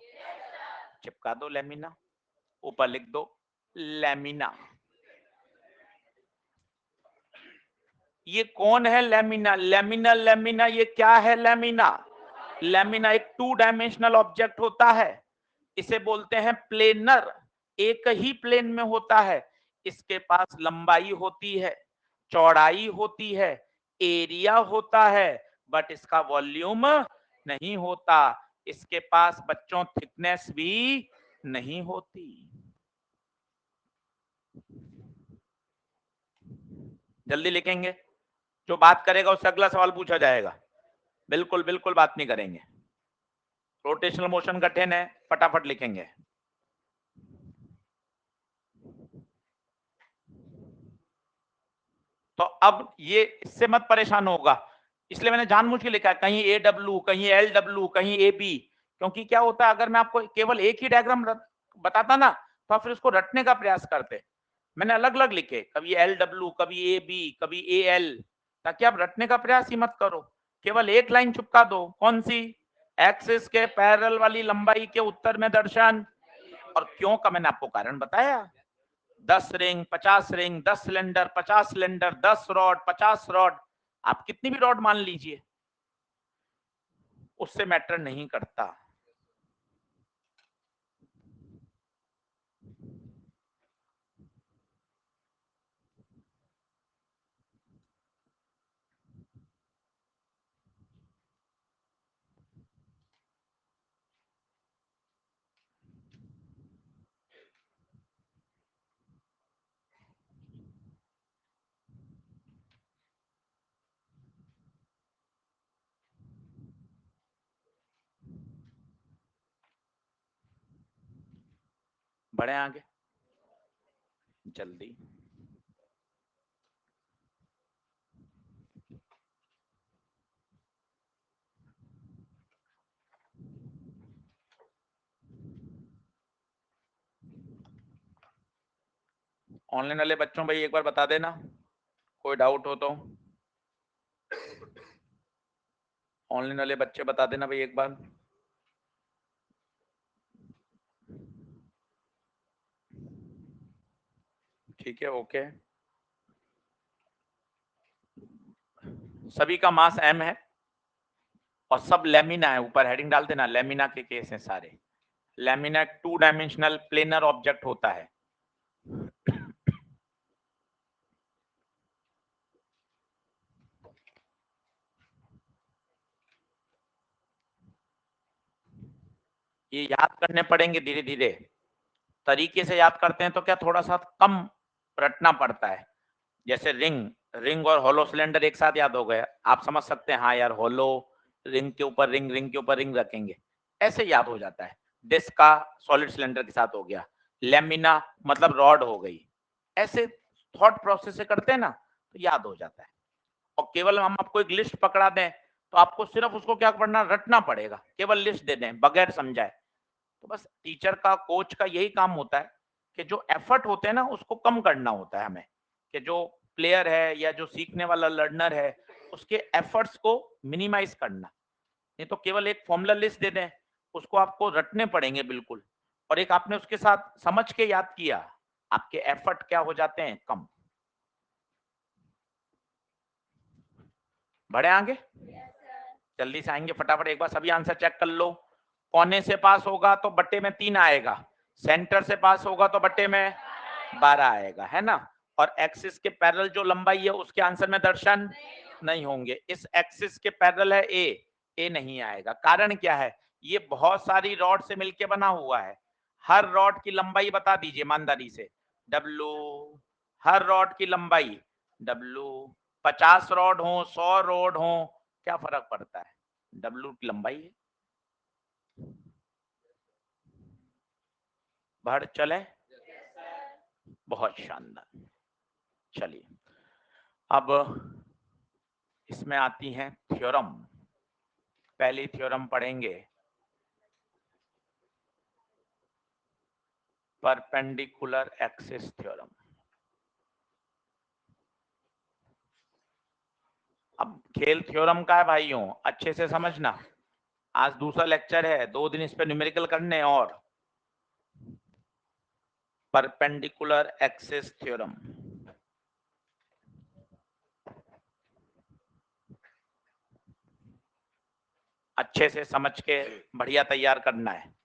चिपका दो लेमिना, ऊपर लिख दो लेमिना। ये कौन है लेमिना, लेमिना लेमिना ये क्या है, लेमिना, लेमिना एक 2 डायमेंशनल ऑब्जेक्ट होता है, इसे बोलते हैं प्लेनर, एक ही प्लेन में होता है। इसके पास लंबाई होती है, चौड़ाई होती है, एरिया होता है, बट इसका वॉल्यूम नहीं होता। इसके पास बच्चों थिकनेस भी नहीं होती। जल्दी लिखेंगे, जो बात करेगा उससे अगला सवाल पूछा जाएगा। बिल्कुल बिल्कुल बात नहीं करेंगे, रोटेशनल मोशन कठिन है, फटाफट लिखेंगे। तो अब ये इससे मत परेशान होगा, इसलिए मैंने जानबूझ के लिखा है, कहीं ए डब्ल्यू, कहीं एल डब्ल्यू, कहीं ए बी। क्योंकि क्या होता है, अगर मैं आपको केवल एक ही डायग्राम बताता ना, तो आप फिर उसको रटने का प्रयास करते। मैंने अलग अलग लिखे, कभी एल डब्ल्यू, कभी ए बी, कभी ए एल, ताकि आप रटने का प्रयास ही मत करो, केवल एक लाइन चिपका दो, कौन सी, एक्सिस के पैरेलल वाली लंबाई के उत्तर में दर्शन। और क्यों का मैंने आपको कारण बताया। 10 ring, 50 ring, 10 cylinder, 50 cylinder, 10 rod, 50 rod, आप कितनी भी रॉड मान लीजिए, उससे मैटर नहीं करता। बढ़े आगे जल्दी। ऑनलाइन वाले बच्चों भाई एक बार बता देना, कोई डाउट हो तो। ऑनलाइन वाले बच्चे बता देना भाई एक बार। ठीक है, ओके। सभी का मास m है और सब लेमिना है, ऊपर हेडिंग डाल देना, लेमिना के केस हैं सारे। लेमिना 2 डायमेंशनल प्लेनर ऑब्जेक्ट होता है। ये याद करने पड़ेंगे धीरे धीरे, तरीके से याद करते हैं तो क्या थोड़ा सा कम रटना पड़ता है। जैसे रिंग, रिंग और होलो सिलेंडर एक साथ याद हो गया, आप समझ सकते हैं हाँ यार होलो, रिंग के ऊपर रिंग, रिंग के ऊपर रिंग रखेंगे, ऐसे याद हो जाता है। डिस्क का सॉलिड सिलेंडर के साथ हो गया, लेमिना मतलब रॉड हो गई, ऐसे थॉट प्रोसेस से करते हैं ना तो याद हो जाता है। और केवल हम आपको एक लिस्ट पकड़ा दें तो आपको सिर्फ उसको क्या करना, रटना पड़ेगा, केवल लिस्ट दे दें बगैर समझाए। तो बस टीचर का, कोच का यही काम होता है कि जो एफर्ट होते हैं ना उसको कम करना होता है हमें, कि जो प्लेयर है या जो सीखने वाला लर्नर है उसके एफर्ट्स को मिनिमाइज करना। नहीं तो केवल एक फॉर्मूला लिस्ट दे दें, उसको आपको रटने पड़ेंगे बिल्कुल, और एक आपने उसके साथ समझ के याद किया, आपके एफर्ट क्या हो जाते हैं, कम। बढ़े आगे, जल्दी से आएंगे फटाफट, एक बार सभी आंसर चेक कर लो। कोने से पास होगा तो बट्टे में 3 आएगा, सेंटर से पास होगा तो बट्टे में 12 आएगा, है ना। और एक्सिस के पैरेलल जो लंबाई है उसके आंसर में दर्शन नहीं होंगे। इस एक्सिस के पैरेलल है ए नहीं आएगा। कारण क्या है, ये बहुत सारी रॉड से मिलके बना हुआ है। हर रॉड की लंबाई बता दीजिए ईमानदारी से, डब्लू, हर रॉड की लंबाई डब्लू। 50 रॉड हो, 100 रॉड हो, क्या फर्क पड़ता है, डब्लू की लंबाई है। बढ़ चले, बहुत शानदार। चलिए अब इसमें आती हैं थ्योरम। पहली थ्योरम पढ़ेंगे परपेंडिकुलर एक्सिस थ्योरम। अब खेल थ्योरम का है भाइयों, अच्छे से समझना। आज दूसरा लेक्चर है, 2 दिन इस पे न्यूमेरिकल करने और परपेंडिकुलर एक्सिस थ्योरम। अच्छे से समझ के बढ़िया तैयार करना है।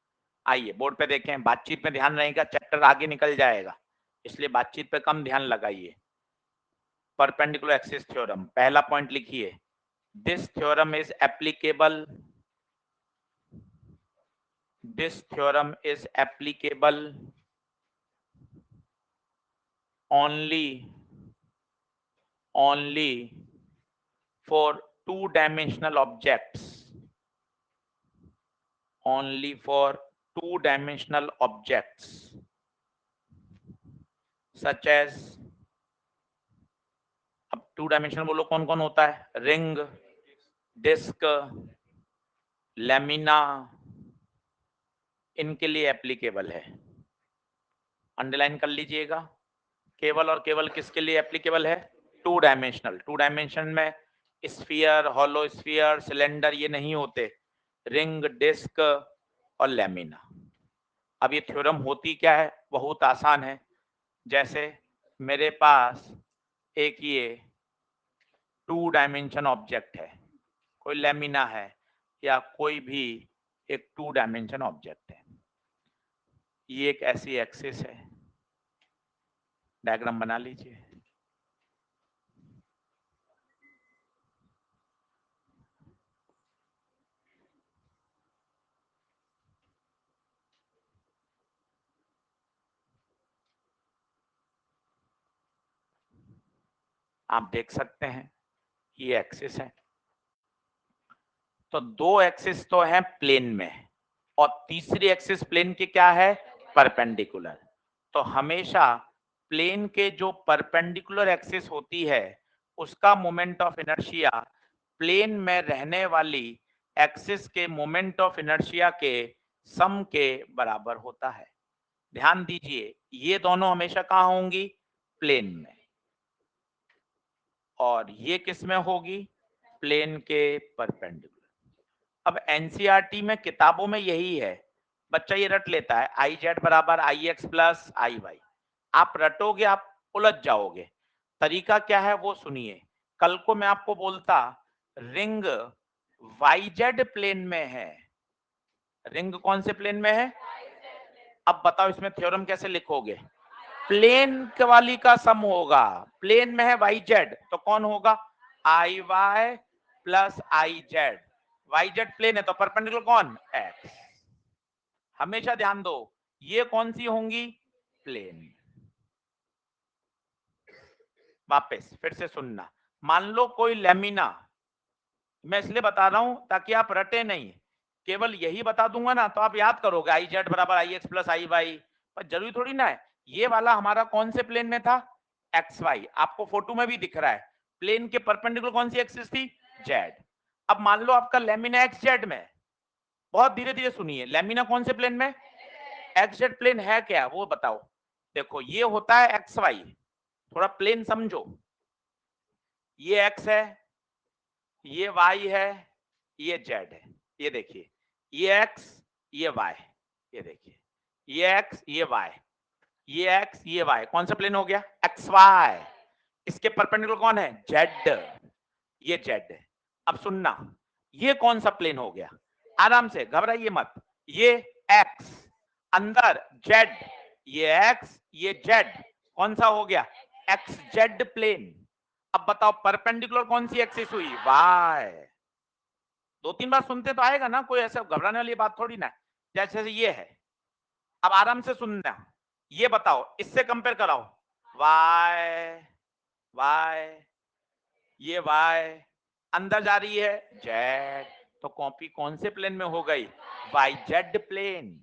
आइए बोर्ड पे देखें, बातचीत में ध्यान रहेगा, चैप्टर आगे निकल जाएगा, इसलिए बातचीत पे कम ध्यान लगाइए। परपेंडिकुलर एक्सिस थ्योरम, पहला पॉइंट लिखिए, this theorem is applicable, this theorem is applicable only for two-dimensional objects, only for two-dimensional objects such as, अब टू डायमेंशनल बोलो कौन कौन होता है, रिंग, डिस्क, लेमिना, इनके लिए एप्लीकेबल है। अंडरलाइन कर लीजिएगा, केवल और केवल किसके लिए एप्लीकेबल है, टू डायमेंशनल। टू डायमेंशन में स्फीयर, हॉलो स्फीयर, सिलेंडर ये नहीं होते, रिंग, डिस्क और लेमिना। अब ये थ्योरम होती क्या है, बहुत आसान है। जैसे मेरे पास एक ये 2 डायमेंशन ऑब्जेक्ट है, कोई लैमिना है या कोई भी एक 2 डायमेंशन ऑब्जेक्ट है। ये एक ऐसी एक्सिस है, डायग्राम बना लीजिए। आप देख सकते हैं ये एक्सिस है। तो 2 एक्सिस तो है प्लेन में और तीसरी एक्सिस प्लेन की क्या है, परपेंडिकुलर। तो हमेशा प्लेन के जो परपेंडिकुलर एक्सिस होती है उसका मोमेंट ऑफ इनर्शिया प्लेन में रहने वाली एक्सिस के मोमेंट ऑफ इनर्शिया के सम के बराबर होता है। ध्यान दीजिए, ये दोनों हमेशा कहाँ होंगी, प्लेन में, और ये किस में होगी, प्लेन के परपेंडिकुलर। अब एनसीईआरटी में किताबों में यही है, बच्चा ये रट लेता है आई जेड बराबर आई एक्स प्लस आई वाई। आप रटोगे आप उलझ जाओगे। तरीका क्या है वो सुनिए। कल को मैं आपको बोलता रिंग वाई जेड प्लेन में है, रिंग कौन से प्लेन में है, अब बताओ इसमें थ्योरम कैसे लिखोगे, प्लेन वाली का सम होगा, प्लेन में है वाई जेड तो कौन होगा, I Y plus I Z. Y Z plane है तो परपेंडिकुलर कौन, एक्स। हमेशा ध्यान दो ये कौन सी होंगी, प्लेन। वापस फिर से सुनना, मान लो कोई लेमिना, मैं इसलिए बता रहा हूं ताकि आप रटे नहीं, केवल यही बता दूंगा ना तो आप याद करोगे आई जेड बराबर आई एक्स प्लस आई वाई, पर जरूरी थोड़ी ना है। ये वाला हमारा कौन से प्लेन में था, एक्स वाई, आपको फोटो में भी दिख रहा है। प्लेन के परपेंडिकुलर कौन सी एक्सिस थी, जेड। अब मान लो आपका लेमिना एक्स जेड में, बहुत धीरे धीरे सुनिए, लेमिना कौन से प्लेन में, एक्स जेड प्लेन है क्या वो बताओ। देखो ये होता है एक्स वाई, थोड़ा प्लेन समझो, ये एक्स है, ये वाई है, ये जेड है, ये देखिए, ये एक्स ये वाई, ये देखिए, ये एक्स ये वाई, ये एक्स ये वाई, कौन सा प्लेन हो गया, एक्स वाई। इसके परपेंडिकुलर कौन है, जेड, ये जेड है। अब सुनना, ये कौन सा प्लेन हो गया, आराम से घबराइए मत, ये एक्स, अंदर जेड, ये एक्स ये जेड, कौन सा हो गया, एक्स जेड प्लेन। अब बताओ परपेंडिकुलर कौन सी एक्सिस हुई, वाई। 2-3 बार सुनते तो आएगा ना, कोई ऐसा घबराने वाली बात थोड़ी ना। जैसे ये है, अब आराम से सुनना, ये बताओ इससे कंपेयर कराओ, वाई वाई, ये वाई, अंदर जा रही है जेड, तो कॉपी कौन से प्लेन में हो गई, वाई जेड प्लेन।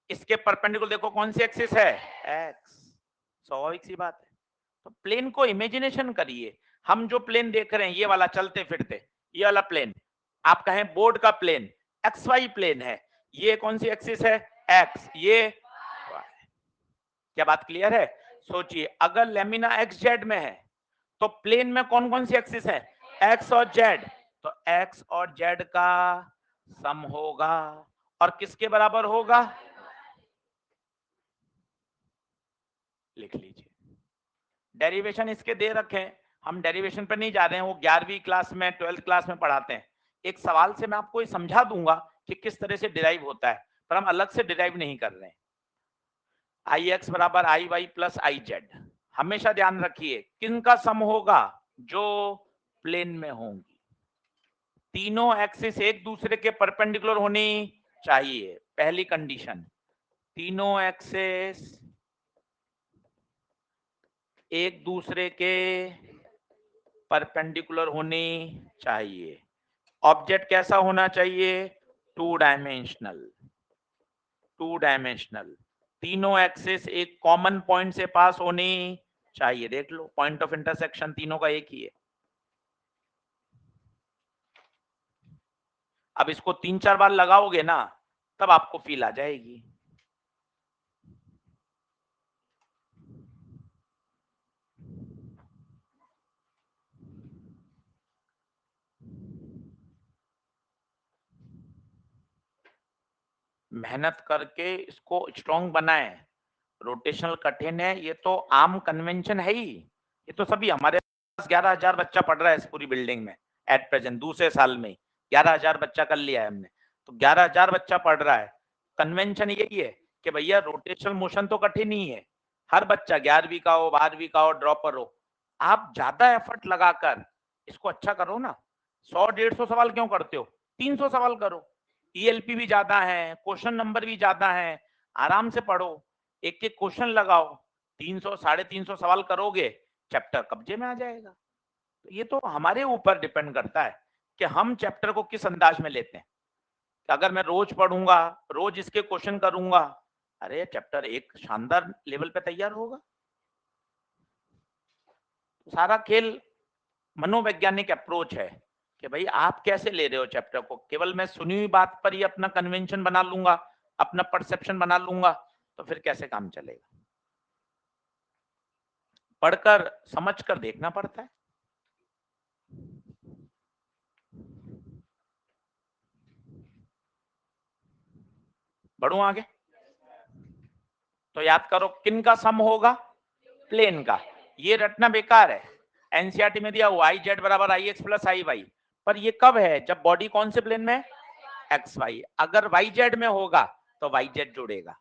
इसके परपेंडिकुलर देखो कौन सी एक्सिस है, एक्स। स्वाभाविक सी बात है। तो प्लेन को इमेजिनेशन करिए, हम जो प्लेन देख रहे हैं ये वाला चलते फिरते, ये वाला प्लेन, आप कहें बोर्ड का प्लेन, एक्स वाई प्लेन है, ये कौन सी एक्सिस है, एक्स, ये वाई। क्या बात क्लियर है। सोचिए अगर लेमिना एक्स जेड में है तो प्लेन में कौन कौन सी एक्सिस है, एक्स और जेड, तो एक्स और जेड का सम होगा, और किसके बराबर होगा, लिख लीजिए। डेरिवेशन इसके दे रखे हैं, हम डेरिवेशन पर नहीं जा रहे हैं, वो 11वीं क्लास में 12th क्लास में पढ़ाते हैं। एक सवाल से मैं आपको ये समझा दूंगा कि किस तरह से डिराइव होता है, पर हम अलग से डिराइव नहीं कर रहे हैं। आई एक्स बराबर आई वाई प्लस आई जेड, हमेशा ध्यान रखिए किन का सम होगा, जो प्लेन में होंगी। तीनों एक्सिस एक दूसरे के परपेंडिकुलर होनी चाहिए, पहली कंडीशन, तीनों एक्सिस एक दूसरे के परपेंडिकुलर होनी चाहिए। ऑब्जेक्ट कैसा होना चाहिए, 2 डायमेंशनल, 2 डायमेंशनल। तीनों एक्सिस एक कॉमन पॉइंट से पास होनी चाहिए, देख लो पॉइंट ऑफ इंटरसेक्शन तीनों का एक ही है। अब इसको 3-4 बार लगाओगे ना तब आपको फील आ जाएगी। मेहनत करके इसको स्ट्रॉन्ग बनाए। रोटेशनल कठिन है, ये तो आम कन्वेंशन है ही। ये तो सभी हमारे पास 11,000 बच्चा पढ़ रहा है इस पूरी बिल्डिंग में एट प्रेजेंट, दूसरे साल में 11,000 बच्चा कर लिया है हमने, तो 11,000 बच्चा पढ़ रहा है। कन्वेंशन यही है कि भैया रोटेशनल मोशन तो कठिन ही है, हर बच्चा 11वीं का हो 12वीं का हो ड्रॉपर हो, आप ज्यादा एफर्ट लगाकर इसको अच्छा करो ना। 100-150 सवाल क्यों करते हो, 300 सवाल करो। ईएलपी भी ज्यादा है, क्वेश्चन नंबर भी ज्यादा है, आराम से पढ़ो, एक एक क्वेश्चन लगाओ, 300-350 सवाल करोगे, चैप्टर कब्जे में आ जाएगा। तो ये तो हमारे ऊपर डिपेंड करता है कि हम चैप्टर को किस अंदाज में लेते हैं। अगर मैं रोज पढ़ूंगा, रोज इसके क्वेश्चन करूंगा, अरे चैप्टर एक शानदार लेवल पे तैयार होगा। सारा खेल मनोवैज्ञानिक अप्रोच है कि भाई आप कैसे ले रहे हो चैप्टर को। केवल मैं सुनी हुई बात पर ही अपना कन्वेंशन बना लूंगा, अपना परसेप्शन बना लूंगा, तो फिर कैसे काम चलेगा। पढ़कर समझकर देखना पड़ता है। बढ़ू आगे, तो याद करो किन का सम होगा, प्लेन का। ये रटना बेकार है, एनसीईआरटी में दिया हुआ i z बराबर आई एक्स प्लस आई वाई, पर ये कब है, जब बॉडी कौन से प्लेन में, एक्स वाई। अगर वाई जेड में होगा तो वाई जेड जुड़ेगा,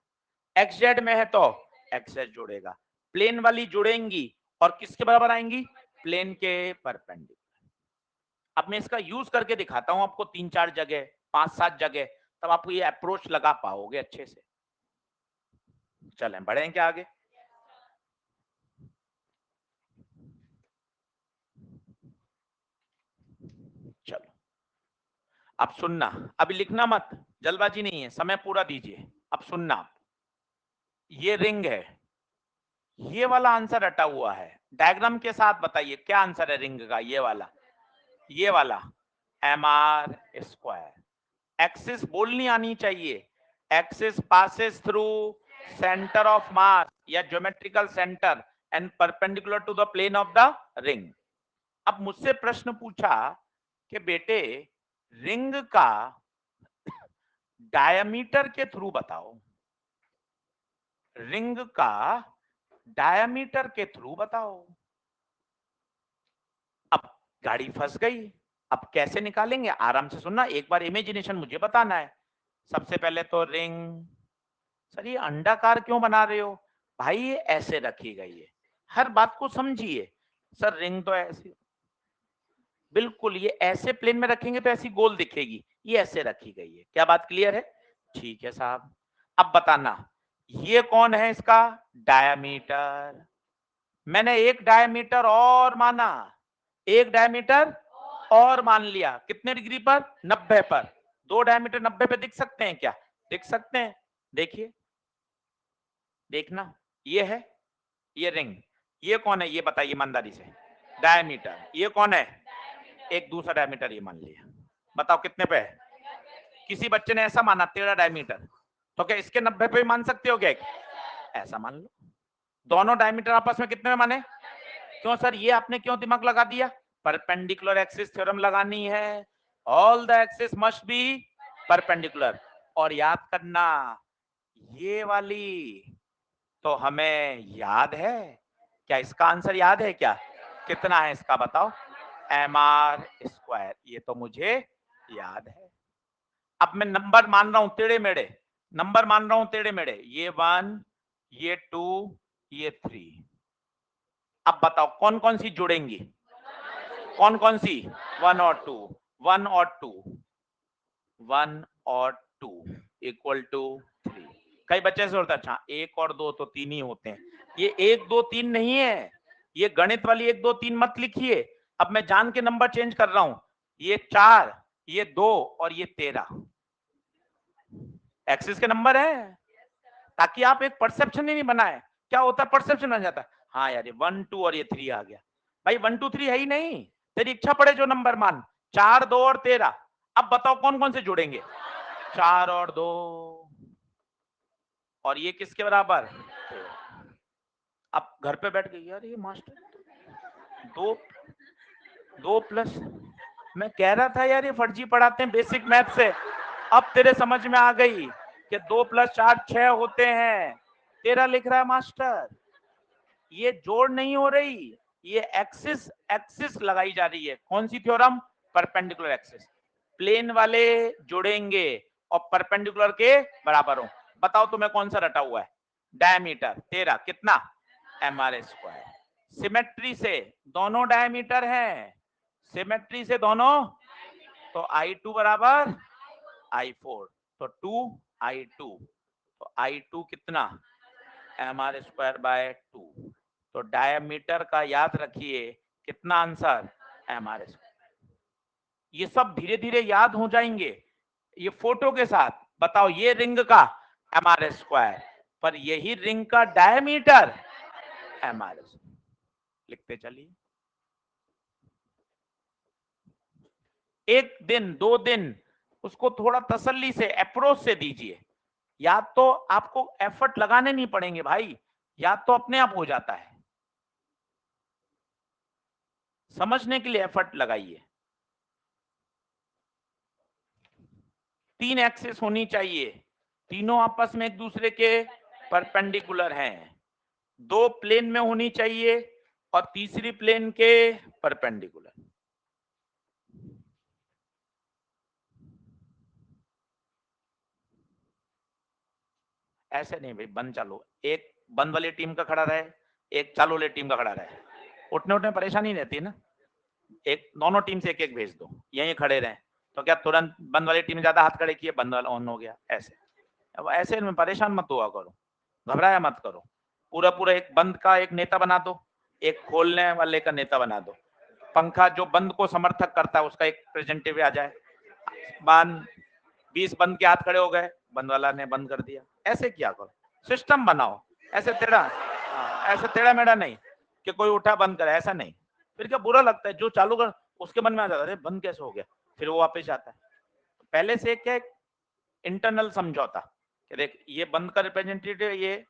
एक्स जेड में है तो एक्स जेड जुड़ेगा। प्लेन वाली जुड़ेंगी और किसके बराबर आएंगी, प्लेन के परपेंडिकुलर। अब मैं इसका यूज करके दिखाता हूं आपको 3-4 जगह, 5-7 जगह, तब आपको ये अप्रोच लगा पाओगे अच्छे से। चलें बढ़ें क्या आगे। चलो अब सुनना, अभी लिखना मत, जल्दबाजी नहीं है, समय पूरा दीजिए। अब सुनना, ये रिंग है, ये वाला आंसर रटा हुआ है, डायग्राम के साथ बताइए क्या आंसर है रिंग का। ये वाला mr स्क्वायर। एक्सिस बोलनी आनी चाहिए, axis passes through centre of mass या geometrical centre and perpendicular to the plane of the ring. अब मुझसे प्रश्न पूछा कि बेटे रिंग का डायमीटर के थ्रू बताओ, रिंग का डायमीटर के थ्रू बताओ। अब गाड़ी फंस गई, अब कैसे निकालेंगे, आराम से सुनना, एक बार इमेजिनेशन मुझे बताना है। सबसे पहले तो रिंग, सर ये अंडाकार क्यों बना रहे हो, भाई ये ऐसे रखी गई है, हर बात को समझिए। सर रिंग तो ऐसी, बिल्कुल ये ऐसे प्लेन में रखेंगे तो ऐसी गोल दिखेगी, ये ऐसे रखी गई है, क्या बात क्लियर है, ठीक है साहब। अब बताना ये कौन है, इसका डायमीटर। मैंने एक डायमीटर और माना, एक डायमीटर और मान लिया, कितने डिग्री पर, 90 पर। दो डायमीटर 90 पे दिख सकते हैं क्या, दिख सकते हैं। देखिए, देखना, ये है, ये रिंग, ये कौन है, ये बताइए ईमानदारी से, डायमीटर। ये कौन है, एक दूसरा डायमीटर, ये मान लिया, बताओ कितने पे है। किसी बच्चे ने ऐसा माना टेढ़ा डायमीटर, तो क्या इसके 90 पे मान सकते हो क्या, ऐसा मान लो। दोनों डायमीटर आपस में कितने में माने, क्यों सर ये आपने क्यों दिमाग लगा दिया, परपेंडिकुलर एक्सिस थ्योरम लगानी है, all the axis must be perpendicular. और याद करना ये वाली तो हमें याद है क्या, इसका आंसर याद है क्या, कितना है इसका बताओ, mr स्क्वायर, ये तो मुझे याद है। अब मैं नंबर मान रहा हूं टेढ़े मेढ़े, नंबर मान रहा हूं टेढ़े मेढ़े, ये 1, ये 2, ये 3। अब बताओ कौन कौन सी जुड़ेंगी, कौन कौन सी, 1 और 2, 1 और 2, 1 और 2 इक्वल टू 3। कई बच्चे से होता है, अच्छा 1 और 2 तो 3 ही होते हैं, ये 1 2 3 नहीं है, ये गणित वाली 1 2 3 मत लिखिए। अब मैं जान के नंबर चेंज कर रहा हूं, ये 4, ये 2 और ये 13 एक्सिस के नंबर है, ताकि आप एक परसेप्शन ही नहीं बनाए। क्या होता है, परसेप्शन बन जाता है, हाँ यार ये 1 2 और ये 3 आ गया, भाई 1 2 3 है ही नहीं, तेरी इच्छा पड़े जो नंबर मान, 4 2 और 13। अब बताओ कौन कौन से जुड़ेंगे, 4 और 2, और ये किसके बराबर। अब घर पे बैठ गई, यार ये मास्टर 2 प्लस, मैं कह रहा था यार ये फर्जी पढ़ाते हैं बेसिक मैथ से, अब तेरे समझ में आ गई कि 2 + 4 6 होते हैं। 13 लिख रहा है मास्टर। ये जोड़ नहीं हो रही, ये एक्सिस एक्सिस लगाई जा रही है। कौन सी थ्योरम? Perpendicular axis. प्लेन वाले जुड़ेंगे और परपेंडिकुलर के बराबर हो। बताओ तुम्हें कौन सा रटा हुआ है? डायमीटर 13 कितना? mr²। सिमेट्री से दोनों डायमीटर हैं, सिमेट्री से दोनों, तो I2 बराबर I4, तो 2I2, तो I2 कितना? mr²/2। तो डायमीटर का याद रखिए कितना आंसर? mr²। ये सब धीरे धीरे याद हो जाएंगे ये फोटो के साथ। बताओ ये रिंग का mr², पर यही रिंग का डायमीटर mr²। लिखते चलिए। एक दिन 2 दिन उसको थोड़ा तसल्ली से अप्रोच से दीजिए। याद तो आपको एफर्ट लगाने नहीं पड़ेंगे भाई, याद तो अपने आप हो जाता है। समझने के लिए एफर्ट लगाइए। 3 एक्सिस होनी चाहिए, तीनों आपस में एक दूसरे के परपेंडिकुलर हैं। 2 प्लेन में होनी चाहिए और तीसरी प्लेन के परपेंडिकुलर। ऐसे नहीं भाई, बंद चालू, एक बंद वाली टीम का खड़ा रहे, एक चालू वाली टीम का खड़ा रहे, उठने उठने परेशानी रहती है ना। एक दोनों टीम से एक एक भेज दो, यहीं खड़े रहे, तो क्या तुरंत बंद वाली टीम ज्यादा हाथ खड़े किए, बंद वाला ऑन हो गया। ऐसे अब ऐसे में परेशान मत हुआ करो, घबराया मत करो। पूरा पूरा एक बंद का एक नेता बना दो, एक खोलने वाले का नेता बना दो। पंखा जो बंद को समर्थक करता है उसका एक रिप्रेजेंटेटिव आ जाए। 20 बंद के हाथ खड़े हो गए, बंद वाला ने बंद कर दिया। ऐसे क्या करो, सिस्टम बनाओ। ऐसे टेढ़ा, ऐसे टेढ़ा मेढ़ा नहीं कि कोई उठा बंद करे, ऐसा नहीं। फिर क्या बुरा लगता है, जो चालू कर उसके मन में आ जाता है बंद कैसे हो गया, फिर वो वापस आता है। पहले से क्या इंटरनल समझौता कि देख ये बंद का रिप्रेजेंटेटिव, ये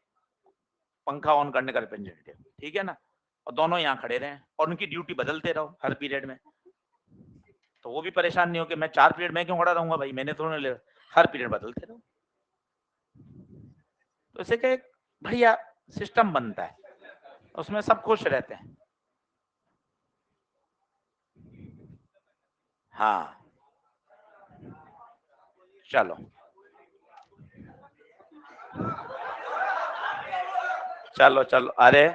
पंखा ऑन करने का रिप्रेजेंटेटिव, ठीक है ना, और दोनों यहाँ खड़े रहे और उनकी ड्यूटी बदलते रहो हर पीरियड में, तो वो भी परेशान नहीं हो कि मैं 4 पीरियड में क्यों खड़ा रहूंगा भाई, मैंने थोड़ा ले, हर पीरियड बदलते रहो। तो इसे क्या बढ़िया सिस्टम बनता है, उसमें सब खुश रहते हैं। हाँ चलो चलो चलो, अरे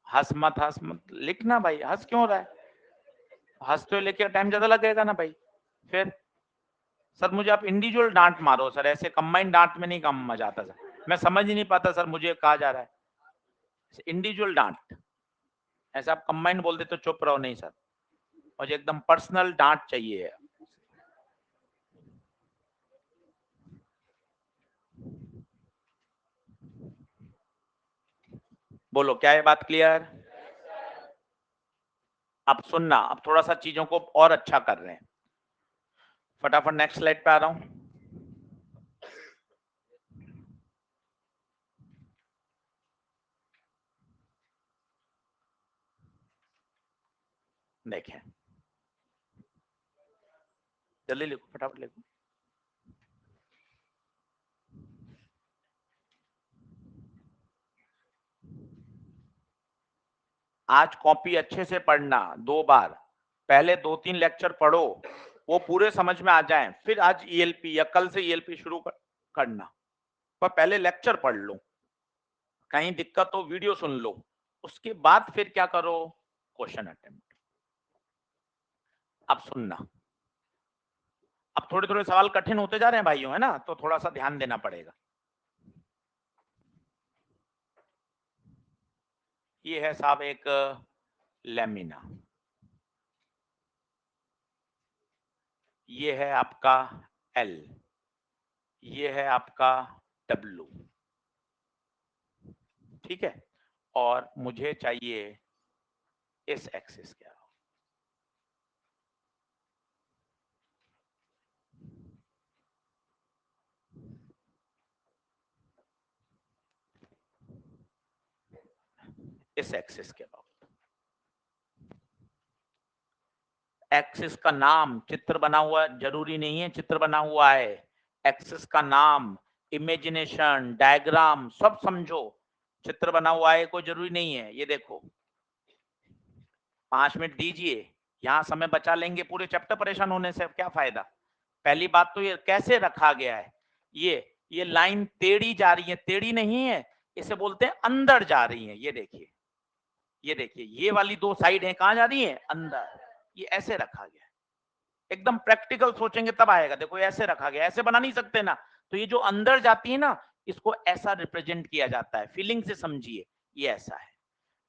हंस मत लिखना भाई, हंस क्यों रहा है? हंस तो लेके टाइम ज्यादा लगेगा ना भाई। फिर सर मुझे आप इंडिविजुअल डांट मारो सर, ऐसे कंबाइंड डांट में नहीं काम मजा आता सर, मैं समझ ही नहीं पाता सर मुझे कहा जा रहा है। इंडिविजुअल डांट, ऐसे आप कंबाइंड बोल दे तो चुप रहो, नहीं सर मुझे एकदम पर्सनल डांट चाहिए। बोलो क्या है बात क्लियर? अब सुनना, अब थोड़ा सा चीजों को और अच्छा कर रहे हैं। फटाफट नेक्स्ट स्लाइड पे आ रहा हूं। देखें, जल्दी लिखो, फटाफट लिखो। आज कॉपी अच्छे से पढ़ना 2 बार, पहले 2-3 लेक्चर पढ़ो, वो पूरे समझ में आ जाएं, फिर आज ईएलपी या कल से ईएलपी शुरू करना, पर पहले लेक्चर पढ़ लो। कहीं दिक्कत हो वीडियो सुन लो, उसके बाद फिर क्या करो, क्वेश्चन अटेम्प्ट। अब सुनना, अब थोड़े थोड़े सवाल कठिन होते जा रहे हैं भाइयों, है ना, तो थोड़ा सा ध्यान देना पड़ेगा। ये है साहब एक लेमिना, ये है आपका एल, ये है आपका डब्लू, ठीक है। और मुझे चाहिए इस एक्सिस के, इस एक्सिस के अबाउट। एक्सिस का नाम चित्र बना हुआ, जरूरी नहीं है चित्र बना हुआ है, एक्सिस का नाम, इमेजिनेशन, डायग्राम सब समझो, चित्र बना हुआ है कोई जरूरी नहीं है। ये देखो 5 मिनट दीजिए, यहाँ समय बचा लेंगे, पूरे चैप्टर परेशान होने से क्या फायदा। पहली बात तो ये कैसे रखा गया है, ये लाइन टेढ़ी जा रही है, टेढ़ी नहीं है, इसे बोलते हैं अंदर जा रही है। ये देखिए, ये देखिए, ये वाली दो साइड है, कहाँ जा रही है, अंदर। ये ऐसे रखा गया है, एकदम प्रैक्टिकल सोचेंगे तब आएगा। देखो ऐसे रखा गया, ऐसे बना नहीं सकते ना, तो ये जो अंदर जाती है ना, इसको ऐसा रिप्रेजेंट किया जाता है, फीलिंग से समझिए, ये ऐसा है।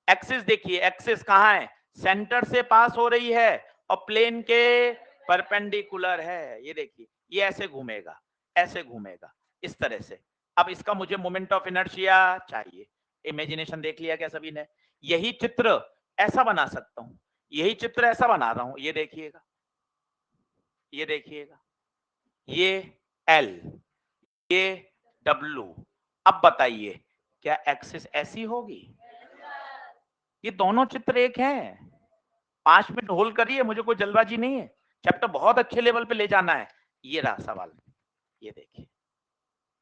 एक्सिस देखिए, एक्सिस कहाँ है, सेंटर से पास हो रही है और प्लेन के परपेंडिकुलर है। ये देखिए, ये ऐसे घूमेगा, ऐसे घूमेगा, इस तरह से। अब इसका मुझे मोमेंट ऑफ इनर्शिया चाहिए। इमेजिनेशन देख लिया क्या सभी ने? यही चित्र ऐसा बना सकता हूं, यही चित्र ऐसा बना रहा हूं। ये देखिएगा, ये देखिएगा, ये L, ये W। अब बताइए क्या एक्सिस ऐसी होगी? ये दोनों चित्र एक हैं। 5 मिनट होल्ड करिए, मुझे कोई जल्दबाजी नहीं है, चैप्टर बहुत अच्छे लेवल पे ले जाना है। ये रहा सवाल, ये देखिए,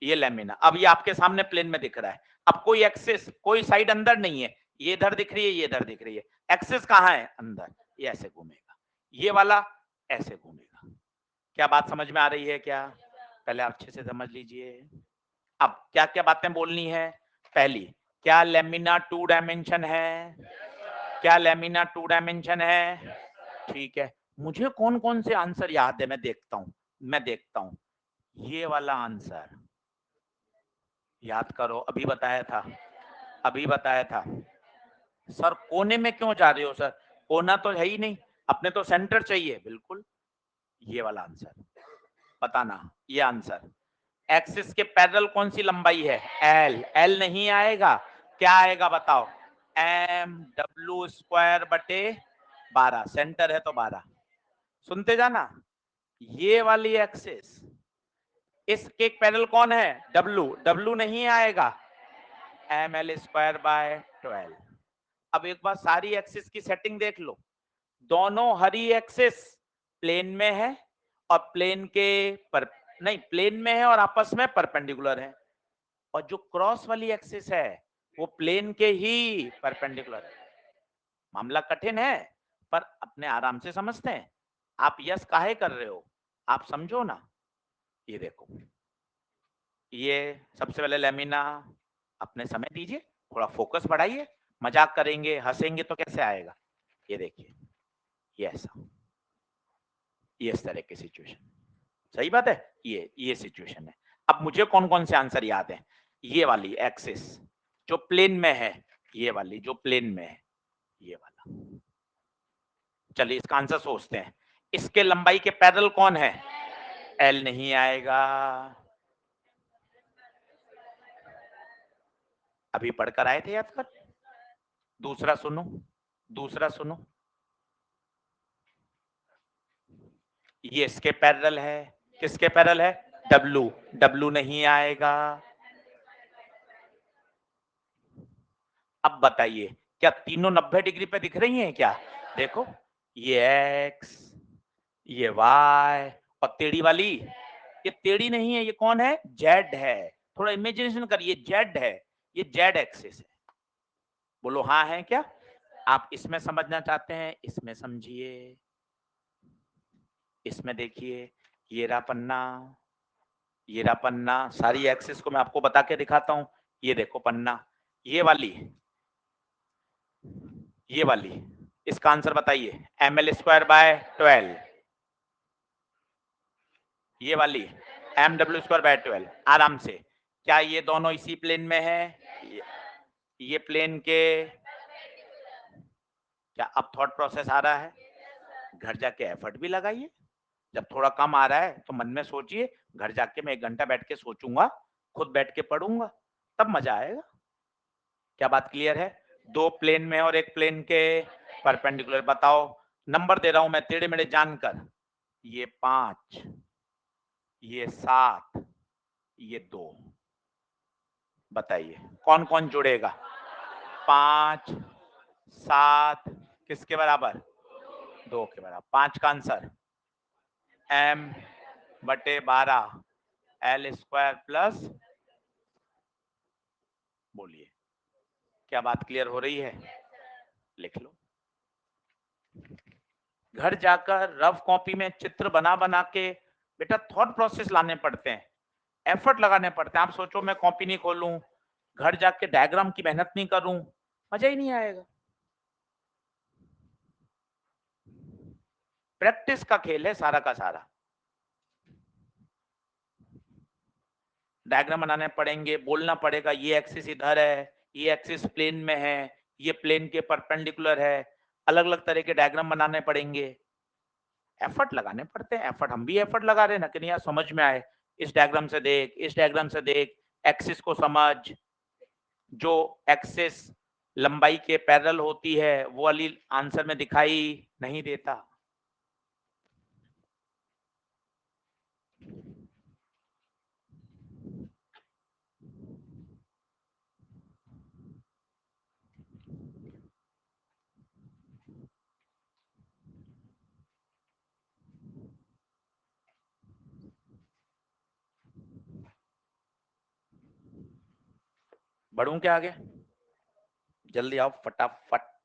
ये लेमिना, अब ये आपके सामने प्लेन में दिख रहा है। अब कोई एक्सिस, कोई साइड अंदर नहीं है, ये इधर दिख रही है, ये इधर दिख रही है, एक्सिस कहाँ है, अंदर। ये ऐसे घूमेगा, ये वाला ऐसे घूमेगा। क्या बात समझ में आ रही है क्या? पहले आप अच्छे से समझ लीजिए। अब क्या क्या बातें बोलनी है? पहली, क्या लेमिना 2 डायमेंशन है? क्या लेमिना 2 डायमेंशन है? ठीक है, मुझे कौन कौन से आंसर याद है, मैं देखता हूं। ये वाला आंसर याद करो, अभी बताया था, अभी बताया था। सर कोने में क्यों जा रहे हो सर, कोना तो है ही नहीं, अपने तो सेंटर चाहिए। बिल्कुल, ये वाला आंसर बताना, ये आंसर। एक्सिस के पैरेलल कौन सी लंबाई है, एल। एल नहीं आएगा, क्या आएगा बताओ, एम डब्ल्यू स्क्वायर बटे 12, सेंटर है तो 12। सुनते जाना, ये वाली एक्सिस, इसके पैरेलल कौन है, डब्ल्यू। डब्ल्यू नहीं आएगा, एम एल स्क्वायर बाय 12। अब एक बार सारी एक्सिस की सेटिंग देख लो, दोनों हरी एक्सिस प्लेन में है और प्लेन के पर नहीं, प्लेन में है और आपस में परपेंडिकुलर है, और जो क्रॉस वाली एक्सिस है वो प्लेन के ही परपेंडिकुलर है। मामला कठिन है पर अपने आराम से समझते हैं। आप यस काहे कर रहे हो, आप समझो ना। ये देखो, ये सबसे पहले लेमिना, अपने समय दीजिए, थोड़ा फोकस बढ़ाइए, मजाक करेंगे हंसेंगे तो कैसे आएगा। ये देखिए, ये ऐसा, ये इस तरह की सिचुएशन, सही बात है, ये सिचुएशन है। अब मुझे कौन कौन से आंसर याद है, ये वाली एक्सिस जो प्लेन में है, ये वाली जो प्लेन में है, ये वाला। चलिए इसका आंसर सोचते हैं, इसके लंबाई के पैरेलल कौन है, एल नहीं आएगा, अभी पढ़कर आए थे याद कर। दूसरा सुनो, दूसरा सुनो, ये इसके पैरेलल है, किसके पैरेलल है, डब्लू। डब्लू नहीं आएगा। अब बताइए क्या तीनों 90 डिग्री पे दिख रही हैं क्या? देखो, ये एक्स, ये वाई, और टेढ़ी वाली, ये टेढ़ी नहीं है, ये कौन है, जेड है। थोड़ा इमेजिनेशन करिए, जेड है, ये जेड एक्सिस है। बोलो हाँ है क्या? आप इसमें समझना चाहते हैं, इसमें समझिए, इसमें देखिए, ये रहा पन्ना, ये रहा पन्ना, सारी एक्सिस को मैं आपको बता के दिखाता हूं। ये देखो पन्ना, ये वाली, ये वाली, इसका आंसर बताइए, एम एल स्क्वायर बाय 12। ये वाली एम डब्ल्यू स्क्वायर बाय 12, आराम से। क्या ये दोनों इसी प्लेन में है? ये प्लेन के, क्या अब थॉट प्रोसेस आ रहा है? घर जाके एफर्ट भी लगाइए, जब थोड़ा कम आ रहा है तो मन में सोचिए, घर जाके मैं 1 घंटा बैठ के सोचूंगा, खुद बैठ के पढ़ूंगा, तब मजा आएगा। क्या बात क्लियर है? दो प्लेन में और एक प्लेन के परपेंडिकुलर। बताओ, नंबर दे रहा हूं मैं टेढ़े मेढ़े जानकर, ये 5, ये 7, ये 2। बताइए कौन कौन जुड़ेगा? 5, 7 किसके बराबर? 2 के बराबर। 5 का answer m/12 l square plus, बोलिए क्या बात क्लियर हो रही है? लिख लो। घर जाकर रफ कॉपी में चित्र बना बना के बेटा थॉट प्रोसेस लाने पड़ते हैं, एफर्ट लगाने पड़ते हैं। आप सोचो मैं कॉपी नहीं खोलूं, घर जाके डायग्राम की मेहनत नहीं करूं, मजा ही नहीं आएगा। प्रैक्टिस का खेल है सारा का सारा। डायग्राम बनाने पड़ेंगे, बोलना पड़ेगा ये एक्सिस इधर है, ये एक्सिस प्लेन में है, ये प्लेन के परपेंडिकुलर है, अलग अलग तरह के डायग्राम बनाने पड़ेंगे, एफर्ट लगाने पड़ते हैं। एफर्ट हम भी एफर्ट लगा रहे हैं ना कि नहीं यार समझ में आए, इस डायग्राम से देख, इस डायग्राम से देख, एक्सिस को समझ, जो एक्सिस लंबाई के पैरेलल होती है वो वाली आंसर में दिखाई नहीं देता। बढ़ूं क्या आगे? जल्दी आओ फटाफट।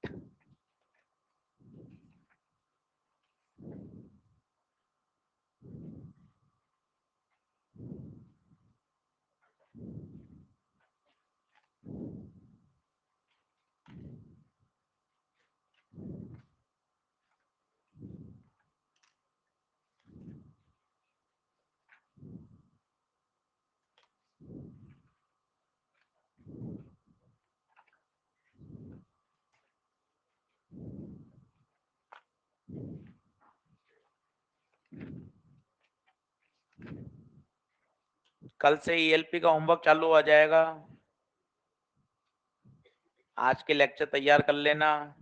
कल से ईएलपी का होमवर्क चालू हो जाएगा, आज के लेक्चर तैयार कर लेना।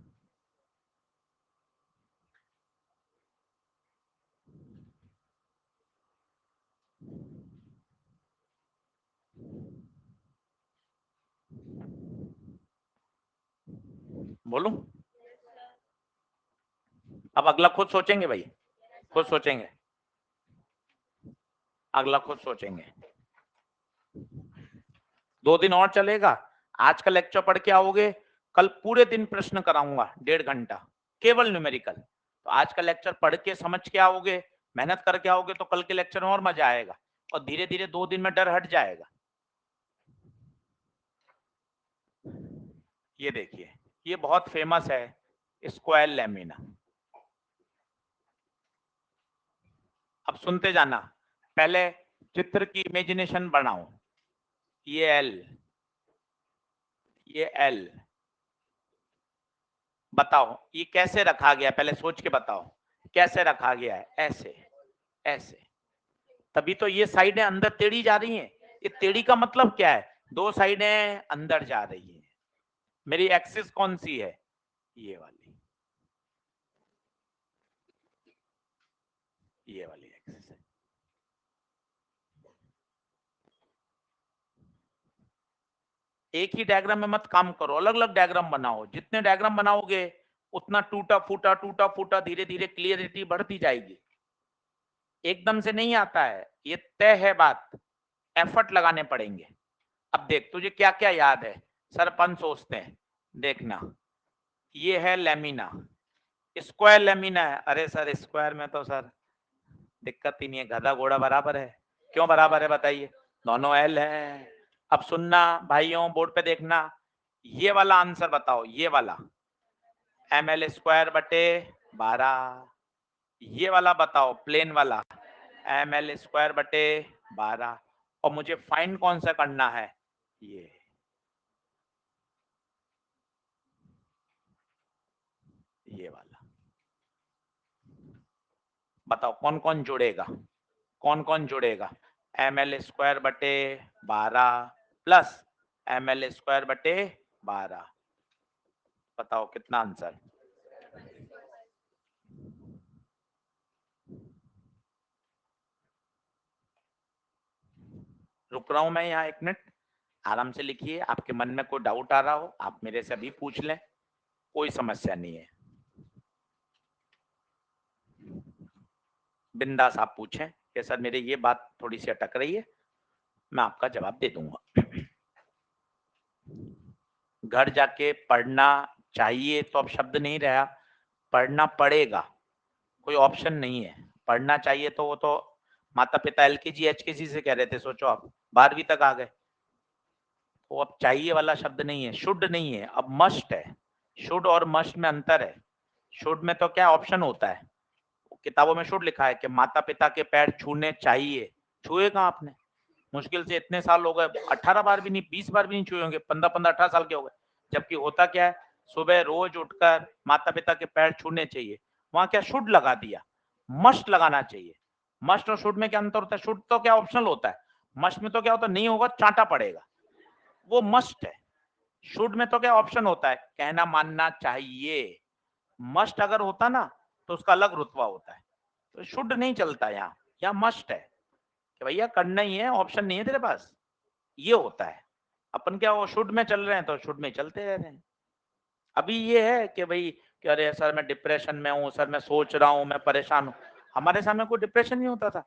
बोलूं? अब अगला खुद सोचेंगे भाई, खुद सोचेंगे, अगला खुद सोचेंगे। 2 दिन और चलेगा, आज का लेक्चर पढ़ के आओगे, कल पूरे दिन प्रश्न कराऊंगा 1.5 घंटा केवल न्यूमेरिकल। तो आज का लेक्चर पढ़ के समझ के आओगे, मेहनत करके आओगे तो कल के लेक्चर में और मजा आएगा, और धीरे धीरे 2 दिन में डर हट जाएगा। ये देखिए, ये बहुत फेमस है, स्क्वायर लैमिना। अब सुनते जाना, पहले चित्र की इमेजिनेशन बनाओ। ये एल, ये एल, बताओ ये कैसे रखा गया, पहले सोच के बताओ कैसे रखा गया है। ऐसे, ऐसे, तभी तो ये साइडें अंदर टेढ़ी जा रही हैं। ये टेढ़ी का मतलब क्या है? 2 साइडें अंदर जा रही हैं। मेरी एक्सिस कौन सी है? ये वाली, ये वाली एक्सिस है। एक ही डायग्राम में मत काम करो, अलग अलग डायग्राम बनाओ। जितने डायग्राम बनाओगे उतना टूटा फूटा धीरे धीरे क्लियरिटी बढ़ती जाएगी। एकदम से नहीं आता है, ये तय है बात, एफर्ट लगाने पड़ेंगे। अब देख तुझे क्या क्या याद है, सर अपन सोचते हैं, देखना ये है लेमिना, स्क्वायर लेमिना है। अरे सर स्क्वायर में तो सर दिक्कत ही नहीं है, गधा घोड़ा बराबर है। क्यों बराबर है बताइए? दोनों एल है। अब सुनना भाइयों, बोर्ड पे देखना, ये वाला आंसर बताओ, ये वाला ml स्क्वायर बटे 12। ये वाला बताओ प्लेन वाला, ml स्क्वायर बटे 12। और मुझे फाइंड कौन सा करना है? ये वाला। बताओ कौन कौन जुड़ेगा, कौन कौन जुड़ेगा? ml स्क्वायर बटे 12 प्लस ml स्क्वायर बटे 12। बताओ कितना आंसर? रुक रहा हूं मैं यहाँ 1 मिनट, आराम से लिखिए। आपके मन में कोई डाउट आ रहा हो आप मेरे से अभी पूछ लें, कोई समस्या नहीं है, बिंदास आप पूछें कि सर मेरे ये बात थोड़ी सी अटक रही है, मैं आपका जवाब दे दूंगा। घर जाके पढ़ना चाहिए तो अब शब्द नहीं रहा, पढ़ना पड़ेगा, कोई ऑप्शन नहीं है। पढ़ना चाहिए तो वो तो माता पिता एलकेजी एचकेजी से कह रहे थे, सोचो आप 12वीं तक आ गए, तो अब चाहिए वाला शब्द नहीं है, शुड नहीं है, अब मस्ट है। शुड और मस्ट में अंतर है। शुड में तो क्या ऑप्शन होता है, किताबों में शुड लिखा है कि माता पिता के पैर छूने चाहिए, छुए कहाँ आपने? मुश्किल से इतने साल हो गए, 18 बार भी नहीं, 20 बार भी नहीं छुए होंगे, 15-15 18 साल के हो गए। जबकि होता क्या है, सुबह रोज उठकर माता पिता के पैर छूने चाहिए, वहां क्या शुड लगा दिया, मस्ट लगाना चाहिए। मस्ट और शुड में क्या अंतर होता है? शुड तो क्या ऑप्शनल होता है, मस्ट में तो क्या होता है, नहीं होगा चांटा पड़ेगा, वो मस्ट है। शुड में तो क्या ऑप्शन होता है, कहना मानना चाहिए। मस्ट अगर होता ना तो उसका अलग रुतबा होता है, तो शुड नहीं चलता यहाँ, यहाँ मस्ट है कि भैया करना ही है, ऑप्शन नहीं है तेरे पास, ये होता है। अपन क्या वो शुड में चल रहे हैं तो शुड में चलते रह रहे हैं। अभी ये है कि भाई कि अरे सर मैं डिप्रेशन में हूँ, सर मैं सोच रहा हूँ, मैं परेशान हूँ। हमारे सामने कोई डिप्रेशन नहीं होता था,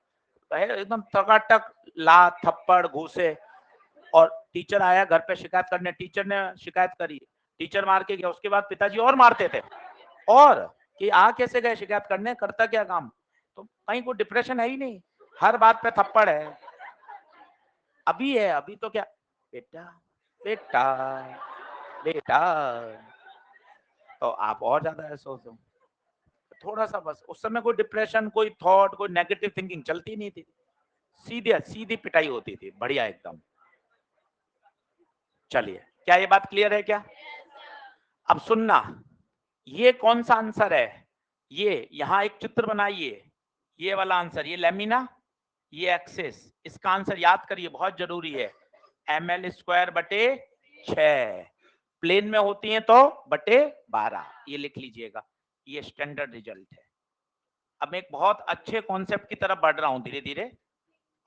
एकदम टकाटक ला थप्पड़ घूसे, और टीचर आया घर पे शिकायत करने, टीचर ने शिकायत करी, टीचर मार के गया, उसके बाद पिताजी और मारते थे, और कि आ कैसे गए शिकायत करने, करता क्या काम? तो कहीं कोई डिप्रेशन है ही नहीं, हर बात पे थप्पड़ है। अभी है, अभी तो क्या, बेटा बेटा बेटा, तो आप और ज्यादा ऐसे होते हो। थोड़ा सा बस, उस समय कोई डिप्रेशन, कोई थॉट, कोई नेगेटिव थिंकिंग चलती नहीं थी, सीधे सीधी पिटाई होती थी, बढ़िया एकदम। चलिए, क्या ये बात क्लियर है क्या? अब सुनना, ये कौन सा आंसर है? ये यहां एक चित्र बनाइए, ये वाला आंसर, ये लेमिना, ये एक्सिस, इसका आंसर याद करिए, बहुत जरूरी है। ml² बटे 6, प्लेन में होती है तो बटे 12, ये लिख लीजिएगा, ये स्टैंडर्ड रिजल्ट है। अब मैं एक बहुत अच्छे कॉन्सेप्ट की तरफ बढ़ रहा हूं धीरे धीरे,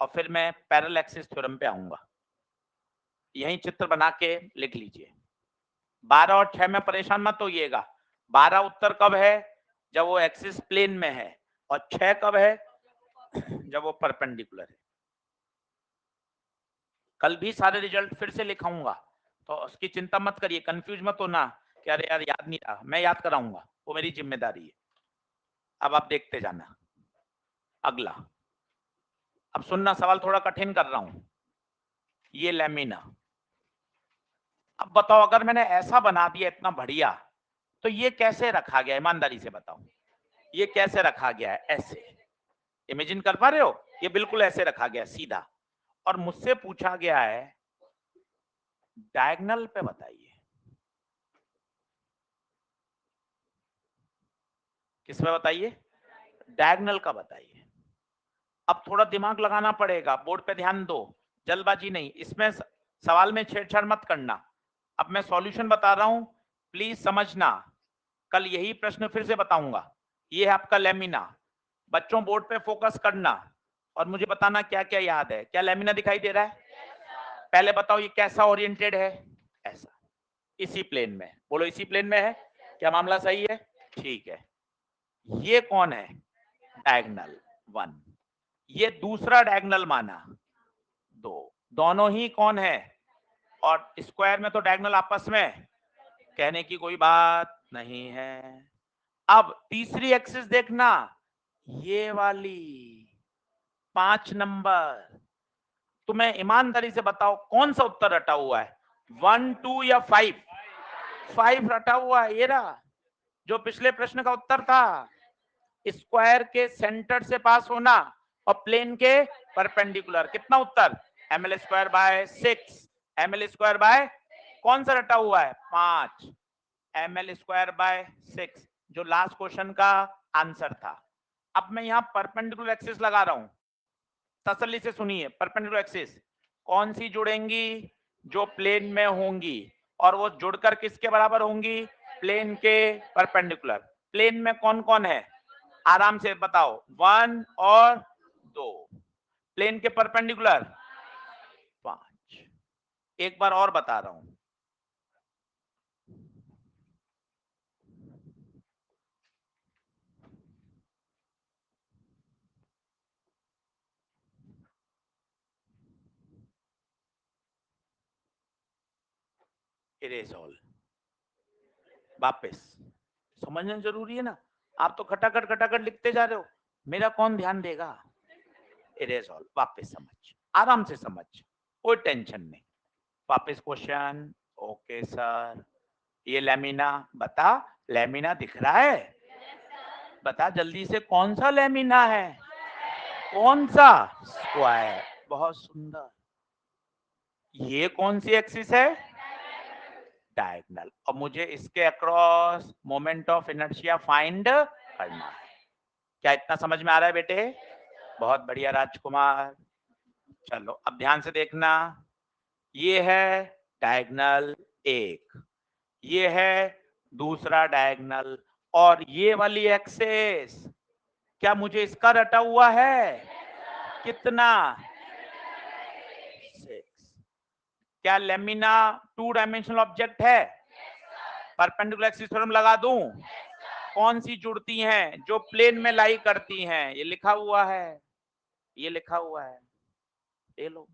और फिर मैं पैरेलल एक्सिस थ्योरम पे आऊंगा। यही चित्र बना के लिख लीजिए। 12 और 6 में परेशान मत होइएगा। 12 उत्तर कब है? जब वो एक्सिस प्लेन में है, और 6 कब है? जब वो परपेंडिकुलर है। कल भी सारे रिजल्ट फिर से लिखाऊंगा, तो उसकी चिंता मत करिए, कंफ्यूज मत होना कि अरे यार याद नहीं रहा, मैं याद कराऊंगा, वो मेरी जिम्मेदारी है। अब आप देखते जाना अगला। अब सुनना, सवाल थोड़ा कठिन कर रहा हूं। ये लेमिना, अब बताओ अगर मैंने ऐसा बना दिया इतना बढ़िया, तो ये कैसे रखा गया? ईमानदारी से बताओ, ये कैसे रखा गया है? ऐसे इमेजिन कर पा रहे हो? ये बिल्कुल ऐसे रखा गया सीधा, और मुझसे पूछा गया है डायगोनल पे बताइए। किस पे बताइए? डायगोनल का बताइए। अब थोड़ा दिमाग लगाना पड़ेगा, बोर्ड पे ध्यान दो, जल्दबाजी नहीं, इसमें सवाल में छेड़छाड़ मत करना। अब मैं सॉल्यूशन बता रहा हूं, प्लीज समझना, कल यही प्रश्न फिर से बताऊंगा। ये है आपका लेमिना, बच्चों बोर्ड पे फोकस करना और मुझे बताना क्या क्या याद है। क्या लेमिना दिखाई दे रहा है? पहले बताओ ये कैसा ओरिएंटेड है? ऐसा, इसी प्लेन में, बोलो इसी प्लेन में है। क्या मामला सही है? ठीक है। ये कौन है? डायगोनल 1। ये दूसरा डायगोनल माना 2, दोनों ही कौन है? और स्क्वायर में तो डायगोनल आपस में, कहने की कोई बात नहीं है। अब तीसरी एक्सिस देखना, ये वाली 5 नंबर, तुम्हें ईमानदारी से बताओ कौन सा उत्तर रटा हुआ है, 1 2 या 5? 5 रटा हुआ है, ये रहा जो पिछले प्रश्न का उत्तर था। स्क्वायर के सेंटर से पास होना और प्लेन के परपेंडिकुलर, कितना उत्तर? ml²/6, ml² कौन सा रटा हुआ है? 5, ml²/6 जो लास्ट क्वेश्चन का आंसर था। अब मैं यहाँ परपेंडिकुलर एक्सिस लगा रहा हूं, तसल्ली से सुनिए। परपेंडिकुलर एक्सिस कौन सी जुड़ेंगी? जो प्लेन में होंगी, और वो जुड़कर किसके बराबर होंगी? प्लेन के परपेंडिकुलर। प्लेन में कौन कौन है, आराम से बताओ, 1 और 2। प्लेन के परपेंडिकुलर 5। एक बार और बता रहा हूं, इरेज ऑल। वापस समझना जरूरी है ना, आप तो खटाखट खटाखट लिखते जा रहे हो, मेरा कौन ध्यान देगा। इरेज ऑल, वापस समझ, आराम से समझ, कोई टेंशन नहीं। वापस क्वेश्चन। ओके सर, ये लेमिना, बता लेमिना दिख रहा है, बता जल्दी से कौन सा लेमिना है, कौन सा, स्क्वायर। बहुत सुंदर। ये कौन सी एक्सिस है, डायगोनल, और मुझे इसके across moment of inertia find करना है। क्या इतना समझ में आ रहा है बेटे, बहुत बढ़िया राजकुमार। चलो अब ध्यान से देखना, ये है डायगोनल एक, ये है दूसरा डायगोनल, और ये वाली एक्सेस क्या मुझे इसका रटा हुआ है, कितना, 6। क्या लेमिना 2 डायमेंशनल ऑब्जेक्ट है, परपेंडिकुलर एक्सिस थ्योरम लगा दूं, कौन सी जुड़ती हैं, जो प्लेन में लाई करती हैं, ये लिखा हुआ है, ये लिखा हुआ है, ये लो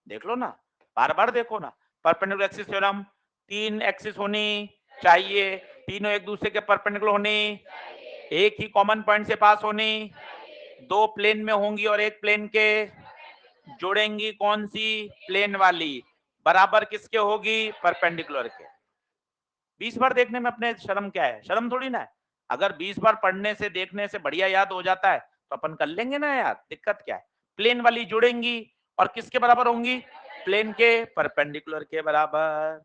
देख लो ना, बार बार देखो ना। परपेंडिकुलर एक्सिस थ्योरम, 3 एक्सिस होनी चाहिए, तीनों एक दूसरे के परपेंडिकुलर होनी, एक ही कॉमन पॉइंट से पास होनी, 2 प्लेन में होंगी और एक प्लेन के, जुड़ेंगी कौन सी, प्लेन वाली, बराबर किसके होगी, परपेंडिकुलर के। 20 बार देखने में अपने शर्म क्या है, शर्म थोड़ी ना है। अगर 20 बार पढ़ने से देखने से बढ़िया याद हो जाता है तो अपन कर लेंगे ना यार, दिक्कत क्या है। प्लेन वाली जुड़ेंगी और किसके बराबर होंगी, प्लेन के परपेंडिकुलर के बराबर।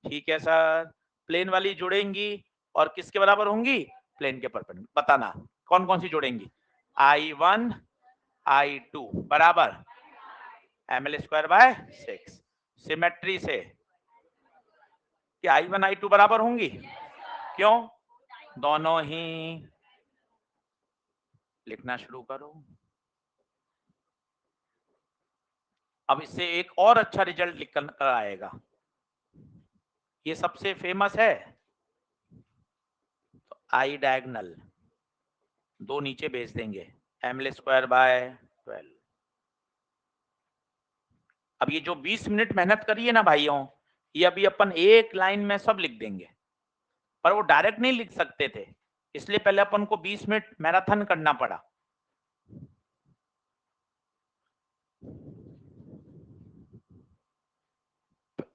ठीक है सर, प्लेन वाली जुड़ेंगी और किसके बराबर होंगी, प्लेन के परपेंडिकुलर। बताना कौन कौन सी जुड़ेंगी, I1 I2 बराबर ml²/6। सिमेट्री से क्या I1 I2 बराबर होंगी, क्यों, दोनों ही, लिखना शुरू करो। अब इससे एक और अच्छा रिजल्ट लिख कर आएगा, ये सबसे फेमस है, तो आई डायगोनल 2 नीचे भेज देंगे, ml²/12। अब ये जो 20 मिनट मेहनत करी है ना भाइयों, ये अभी अपन एक लाइन में सब लिख देंगे, पर वो डायरेक्ट नहीं लिख सकते थे, इसलिए पहले अपन को 20 मिनट मैराथन करना पड़ा।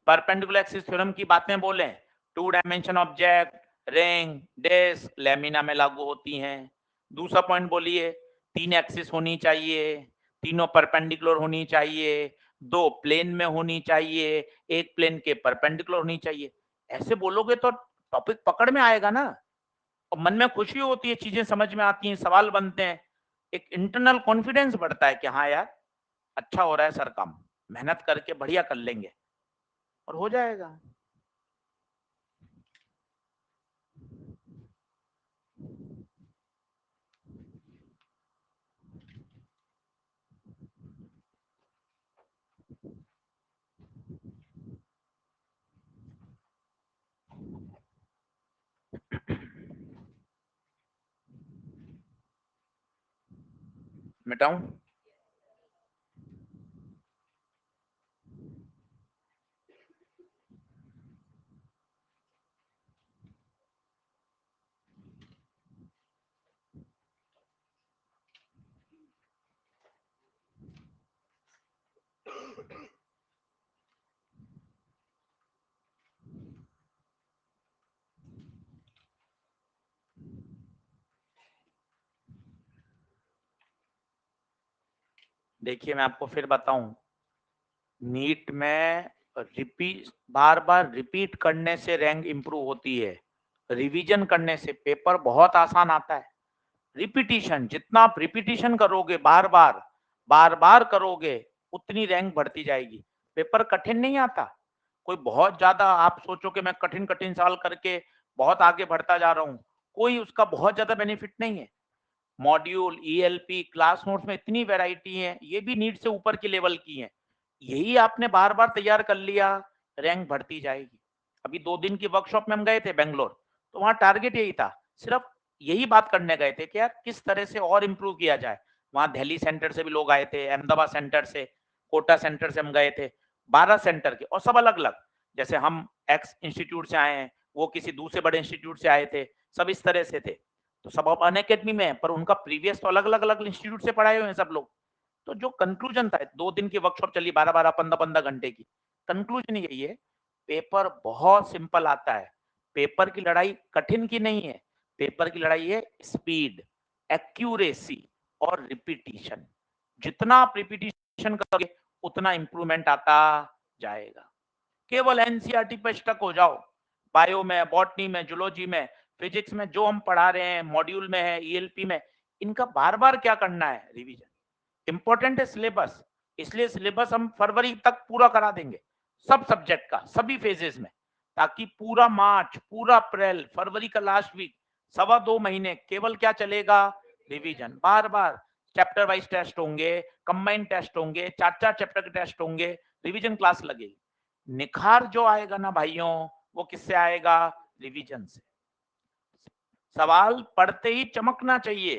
परपेंडिकुलर एक्सिस थ्योरम की बातें बोलें, 2 dimension object, ring, disc, lamina में लागू होती हैं। दूसरा पॉइंट बोलिए, 3 एक्सिस होनी चाहिए, तीनों परपेंडिकुलर होनी चाहिए, 2 प्लेन में होनी चाहिए, एक प्लेन के परपेंडिकुलर होनी चाहिए। ऐसे बोलोगे तो टॉपिक पकड़ में आएगा ना, और मन में खुशी होती है, चीजें समझ में आती हैं, सवाल बनते हैं, एक इंटरनल कॉन्फिडेंस बढ़ता है कि हाँ यार अच्छा हो रहा है सर काम, मेहनत करके बढ़िया कर लेंगे और हो जाएगा। मिटाऊं, देखिए मैं आपको फिर बताऊं, नीट में रिपीट, बार बार रिपीट करने से रैंक इंप्रूव होती है, रिवीजन करने से पेपर बहुत आसान आता है। रिपीटिशन, जितना आप रिपीटिशन करोगे, बार बार करोगे, उतनी रैंक बढ़ती जाएगी। पेपर कठिन नहीं आता, कोई बहुत ज्यादा आप सोचो कि मैं कठिन कठिन सवाल करके बहुत आगे बढ़ता जा रहा हूँ, कोई उसका बहुत ज्यादा बेनिफिट नहीं है। मॉड्यूल, ईएलपी, क्लास नोट्स में इतनी वैरायटी है, ये भी नीट से ऊपर के लेवल की है। यही आपने बार बार तैयार कर लिया, रैंक बढ़ती जाएगी। अभी 2 दिन की वर्कशॉप में हम गए थे बेंगलोर, तो वहां टारगेट यही था, सिर्फ यही बात करने गए थे कि यार किस तरह से और इम्प्रूव किया जाए। वहां दिल्ली सेंटर से भी लोग आए थे, अहमदाबाद सेंटर से, कोटा सेंटर से हम गए थे, 12 सेंटर के, और सब अलग अलग। जैसे हम एक्स इंस्टीट्यूट से आए हैं, वो किसी दूसरे बड़े इंस्टीट्यूट से आए थे, सब इस तरह से थे। तो सब अब अनअकैडमी में है, पर उनका प्रीवियस तो अलग अलग अलग इंस्टीट्यूट से पढ़ाए हुए हैं सब लोग। तो जो कंक्लूजन था, 2 दिन की वर्कशॉप चली, 12-12, 15-15 घंटे की, कंक्लूजन यही है, पेपर बहुत सिंपल आता है। पेपर की लड़ाई कठिन की नहीं है, पेपर की लड़ाई है स्पीड, एक्यूरेसी और रिपीटिशन। जितना आप रिपीटिशन करोगे उतना इंप्रूवमेंट आता जाएगा। केवल एनसीईआरटी पे स्टक हो जाओ, बायो में, बॉटनी में, जूलॉजी में, फिजिक्स में जो हम पढ़ा रहे हैं, मॉड्यूल में है, ईएलपी में, इनका बार बार क्या करना है, रिवीजन। इंपॉर्टेंट है सिलेबस, इसलिए सिलेबस हम फरवरी तक पूरा करा देंगे, सब सब्जेक्ट का, सभी फेजेस में, ताकि पूरा मार्च, पूरा अप्रैल, फरवरी का लास्ट वीक, 2.25 महीने केवल क्या चलेगा, रिवीजन। बार बार चैप्टर वाइज टेस्ट होंगे, कंबाइंड टेस्ट होंगे, 4-4 चैप्टर के टेस्ट होंगे, रिवीजन क्लास लगेगी। निखार जो आएगा ना भाइयों, वो किससे आएगा, रिवीजन से। सवाल पढ़ते ही चमकना चाहिए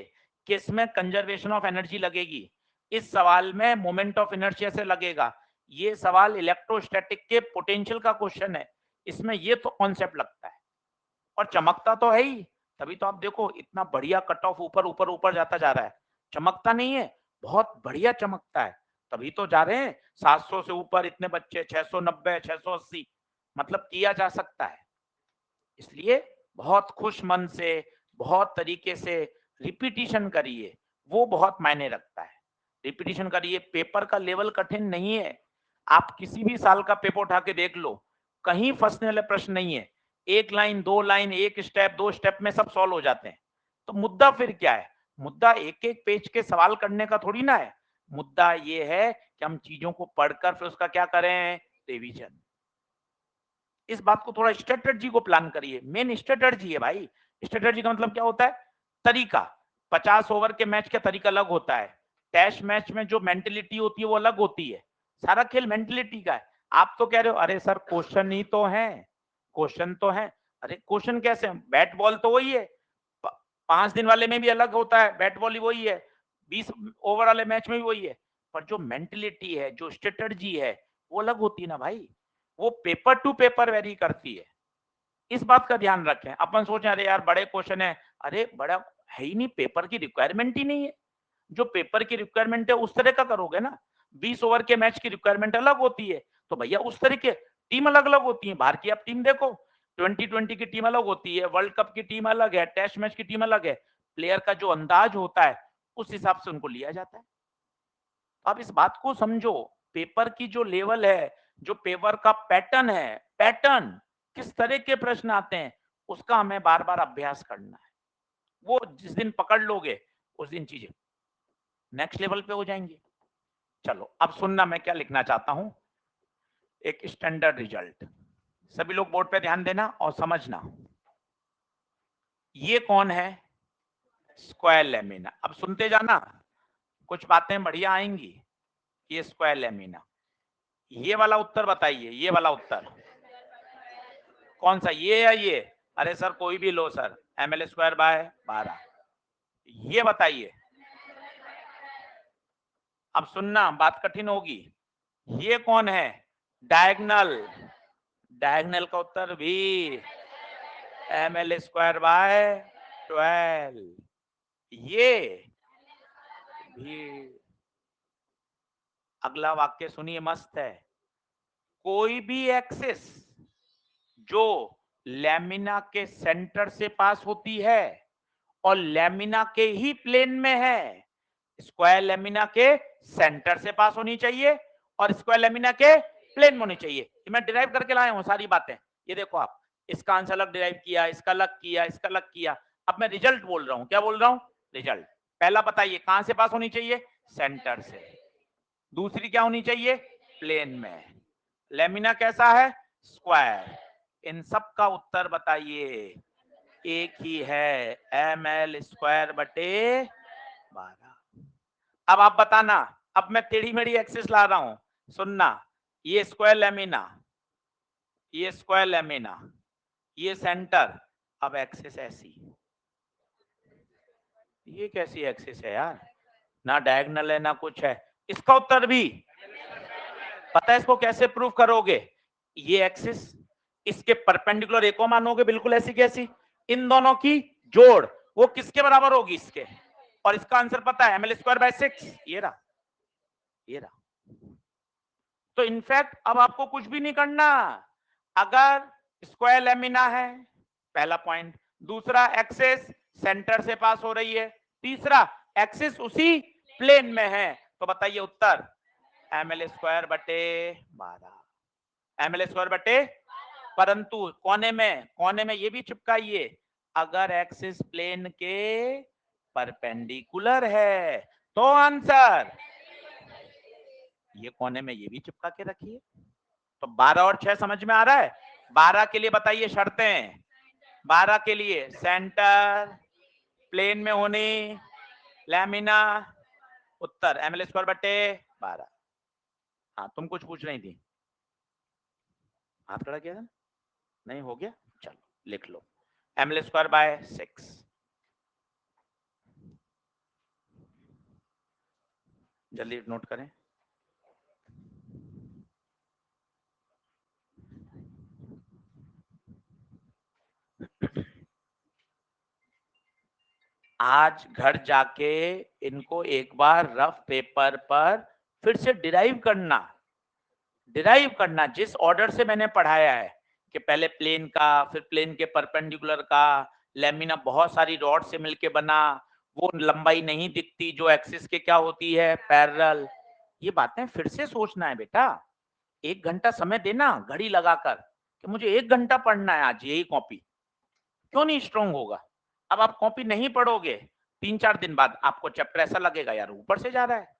कि इसमें कंजर्वेशन ऑफ एनर्जी लगेगी, इस सवाल में मोमेंट ऑफ इनर्शिया से लगेगा, ये सवाल इलेक्ट्रोस्टैटिक के पोटेंशियल का क्वेश्चन है, इसमें ये तो कॉन्सेप्ट लगता है, और चमकता तो है ही। तभी तो आप देखो इतना बढ़िया कट ऑफ ऊपर ऊपर ऊपर जाता जा रहा है, चमकता नहीं है, बहुत बढ़िया चमकता है। तभी तो जा रहे हैं 700 से ऊपर इतने बच्चे, 690, 680, मतलब किया जा सकता है। इसलिए बहुत खुश मन से, बहुत तरीके से रिपीटिशन करिए, वो बहुत मायने रखता है। रिपीटिशन करिए, पेपर का लेवल कठिन नहीं है, आप किसी भी साल का पेपर उठा के देख लो, कहीं फंसने वाले प्रश्न नहीं है, 1 लाइन 2 लाइन, 1 स्टेप 2 स्टेप में सब सॉल्व हो जाते हैं। तो मुद्दा फिर क्या है, मुद्दा एक एक पेज के सवाल करने का थोड़ी ना है, मुद्दा ये है कि हम चीजों को पढ़कर फिर उसका क्या करें, रिवीजन। इस बात को थोड़ा स्ट्रेटजी को प्लान करिए, मेन स्ट्रेटजी है भाई। स्ट्रेटजी का मतलब क्या होता है, तरीका। 50 ओवर के मैच का तरीका अलग होता है, टेस्ट मैच में जो मेंटेलिटी होती है वो अलग होती है, सारा खेल मेंटेलिटी का है। आप तो कह रहे हो अरे सर क्वेश्चन ही तो है, क्वेश्चन तो है, अरे क्वेश्चन कैसे, बैट बॉल तो वही है, 5 दिन वाले में भी अलग होता है, बैट बॉल ही वही है, 20 ओवर वाले मैच में भी वही है, पर जो मेंटेलिटी है, जो स्ट्रेटजी है, वो अलग होती है ना भाई, वो पेपर टू पेपर वेरी करती है। इस बात का ध्यान रखें। अपन सोचें अरे यार बड़े क्वेश्चन है, अरे बड़ा है ही नहीं, पेपर की रिक्वायरमेंट ही नहीं है। जो पेपर की रिक्वायरमेंट है उस तरह का करोगे ना, 20 ओवर के मैच की रिक्वायरमेंट अलग होती है, तो भैया उस तरीके टीम अलग अलग होती है। बाहर की आप टीम देखो, 2020 की टीम अलग होती है, वर्ल्ड कप की टीम अलग है, टेस्ट मैच की टीम अलग है, प्लेयर का जो अंदाज होता है उस हिसाब से उनको लिया जाता है। आप इस बात को समझो, पेपर की जो लेवल है, जो पेपर का पैटर्न है, पैटर्न किस तरह के प्रश्न आते हैं, उसका हमें बार बार अभ्यास करना है। वो जिस दिन पकड़ लोगे उस दिन चीजें नेक्स्ट लेवल पे हो जाएंगी। चलो अब सुनना मैं क्या लिखना चाहता हूं, एक स्टैंडर्ड रिजल्ट। सभी लोग बोर्ड पे ध्यान देना और समझना। ये कौन है, स्क्वायर लेमिना। अब सुनते जाना, कुछ बातें बढ़िया आएंगी। ये स्क्वायर लेमिना, ये वाला उत्तर बताइए, ये वाला उत्तर कौन सा, ये या ये, अरे सर कोई भी लो सर, ml स्क्वायर बाय 12, ये बताइए। अब सुनना, बात कठिन होगी। ये कौन है, डायगनल, डायगनल का उत्तर भी ml स्क्वायर बाय 12, ये भी। अगला वाक्य सुनिए, मस्त है। कोई भी एक्सिस जो लैमिना के सेंटर से पास होती है और लैमिना के ही प्लेन में है, स्क्वायर लैमिना के सेंटर से पास होनी चाहिए और स्क्वायर लैमिना के प्लेन में होनी चाहिए। मैं डिराइव करके लाया हूं सारी बातें, ये देखो आप, इसका आंसर अलग डिराइव किया, इसका अलग किया, इसका अलग किया। अब मैं रिजल्ट बोल रहा हूं, क्या बोल रहा हूं, रिजल्ट। पहला बताइए कहां से पास होनी चाहिए, सेंटर से। दूसरी क्या होनी चाहिए, प्लेन में। लेमिना कैसा है, स्क्वायर। इन सब का उत्तर बताइए। एक ही है, ml² बटे 12। अब आप बताना, अब मैं टेढ़ी मेढ़ी एक्सिस ला रहा हूं, सुनना, ये स्क्वायर लेमिना, ये स्क्वायर लेमिना, ये सेंटर, अब एक्सिस ऐसी, ये कैसी एक्सिस है यार, ना डायगोनल है ना कुछ है। इसका उत्तर भी पता है, इसको कैसे प्रूव करोगे? ये एक्सिस इसके परपेंडिकुलर एक और मानोगे, बिल्कुल ऐसी कैसी, इन दोनों की जोड़ वो किसके बराबर होगी, इसके। और इसका आंसर पता है, ml²/6, ये रहा, ये रहा। तो इनफैक्ट अब आपको कुछ भी नहीं करना, अगर स्क्वायर लेमिना है, पहला पॉइंट, दूसरा एक्सिस सेंटर से पास हो रही है, तीसरा एक्सिस उसी प्लेन में है, तो बताइए उत्तर ml² बटे 12, ml² बटे, परंतु कोने में ये भी चिपकाइए, अगर एक्सिस प्लेन के परपेंडिकुलर है तो आंसर, ये कोने में ये भी चिपका के रखिए। तो 12 और 6 समझ में आ रहा है? 12 के लिए बताइए शर्तें, 12 के लिए सेंटर प्लेन में होनी, लैमिना, उत्तर ml² बटे 12। हाँ, तुम कुछ पूछ रही थी, हाथ खड़ा किया था, नहीं हो गया, चलो लिख लो, ml²/6। जल्दी नोट करें। आज घर जाके इनको एक बार रफ पेपर पर फिर से डिराइव करना, जिस ऑर्डर से मैंने पढ़ाया है कि पहले प्लेन का, फिर प्लेन के परपेंडिकुलर का, लेमिना बहुत सारी रॉड से मिलके बना, वो लंबाई नहीं दिखती जो एक्सिस के क्या होती है, पैरेलल। ये बातें फिर से सोचना है बेटा, 1 घंटा समय देना घड़ी लगाकर कि मुझे 1 घंटा पढ़ना है आज यही कॉपी, क्यों नहीं स्ट्रॉन्ग होगा? अब आप कॉपी नहीं पढ़ोगे, 3-4 दिन बाद आपको चैप्टर ऐसा लगेगा यार ऊपर से जा रहा है।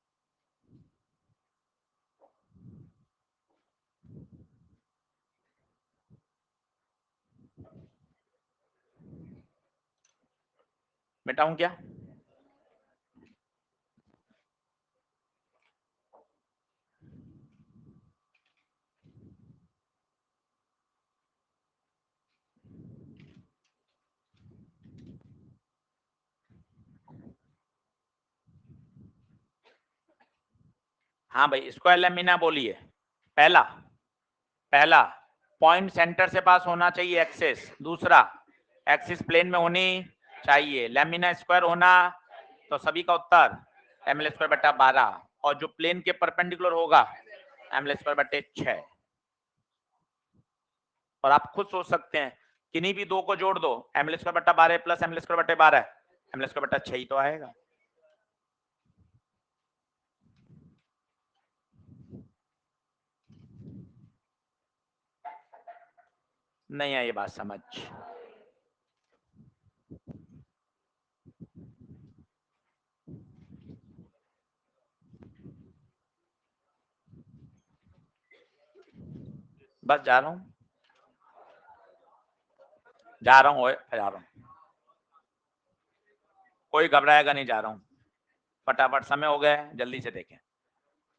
मिटाऊं क्या? हाँ भाई, स्क्वायर लेमिना बोलिए। पहला पॉइंट सेंटर से पास होना चाहिए एक्सिस, दूसरा एक्सिस प्लेन में होनी चाहिए, लेमिना स्क्वायर होना, तो सभी का उत्तर ml² बटा 12, और जो प्लेन के परपेंडिकुलर होगा ml² बटे 6। और आप खुद सोच सकते हैं, किन्हीं भी दो को जोड़ दो, ml² बटा 12 प्लस ml² बटे 12, ml² बटा 6 ही तो आएगा। नहीं आई ये बात समझ? बस जा रहा हूँ, जा रहा हूँ, कोई घबराएगा नहीं, जा रहा हूँ, फटाफट समय हो गया, जल्दी से देखें।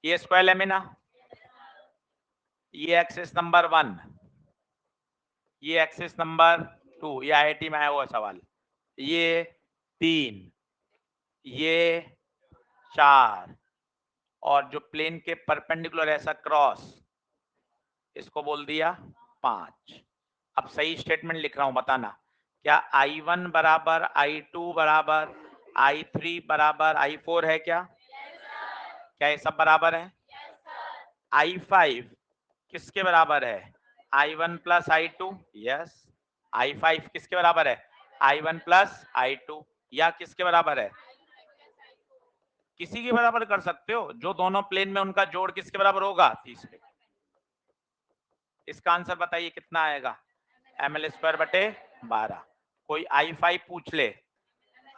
ये स्क्वायर लेमिना, ये एक्सिस नंबर 1, ये एक्सिस नंबर 2, ये IIT में आया हुआ सवाल, ये 3, ये 4, और जो प्लेन के परपेंडिकुलर ऐसा क्रॉस, इसको बोल दिया 5। अब सही स्टेटमेंट लिख रहा हूं, बताना, क्या I1 बराबर I2 बराबर I3 बराबर I4 है क्या? क्या ये सब बराबर है? I5 किसके बराबर है? I1 plus I2, yes. I5 किसके बराबर है? I1 प्लस I2, या किसके बराबर है? किसी के बराबर कर सकते हो, जो दोनों प्लेन में उनका जोड़ किसके बराबर होगा? 30 के। इसका आंसर बताइए कितना आएगा? ml² बटे 12। कोई I5 पूछ ले,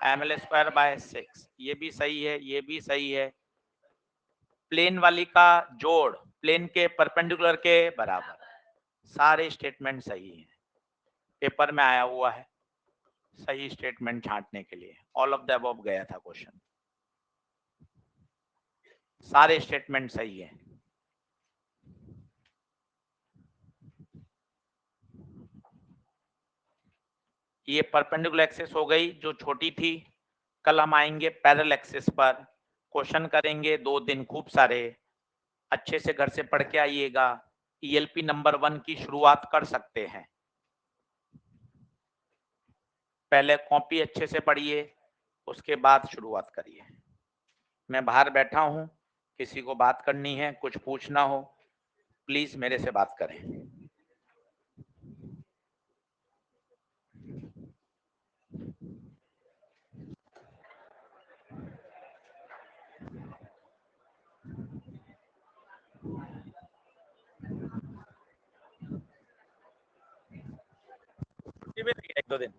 ml²/6, ये भी सही है, ये भी सही है, प्लेन वाली का जोड़ प्लेन के परपेंडिकुलर के बराबर, सारे स्टेटमेंट सही हैं। पेपर में आया हुआ है सही स्टेटमेंट छांटने के लिए। ऑल ऑफ द अबव गया था क्वेश्चन, सारे स्टेटमेंट सही है। ये परपेंडिकुलर एक्सिस हो गई जो छोटी थी। कल हम आएंगे पैरेलल एक्सिस पर, क्वेश्चन करेंगे 2 दिन खूब सारे। अच्छे से घर से पढ़ के आइएगा। ईएलपी नंबर 1 की शुरुआत कर सकते हैं। पहले कॉपी अच्छे से पढ़िए, उसके बाद शुरुआत करिए। मैं बाहर बैठा हूं, किसी को बात करनी है, कुछ पूछना हो प्लीज मेरे से बात करें। छुट्टी पे रहिए 1-2 दिन।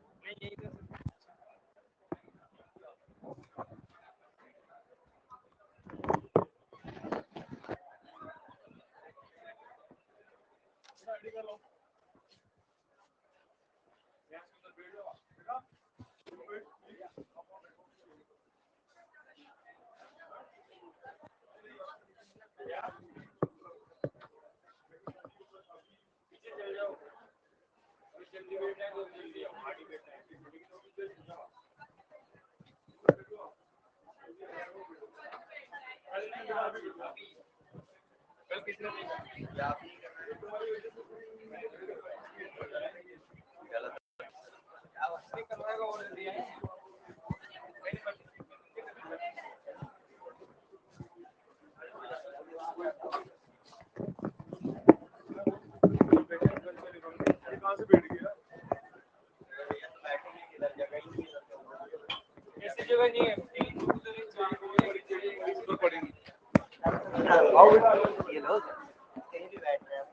ये लोग कहीं भी बैठ रहे हैं,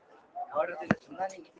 ऑर्डर तो सुनना नहीं।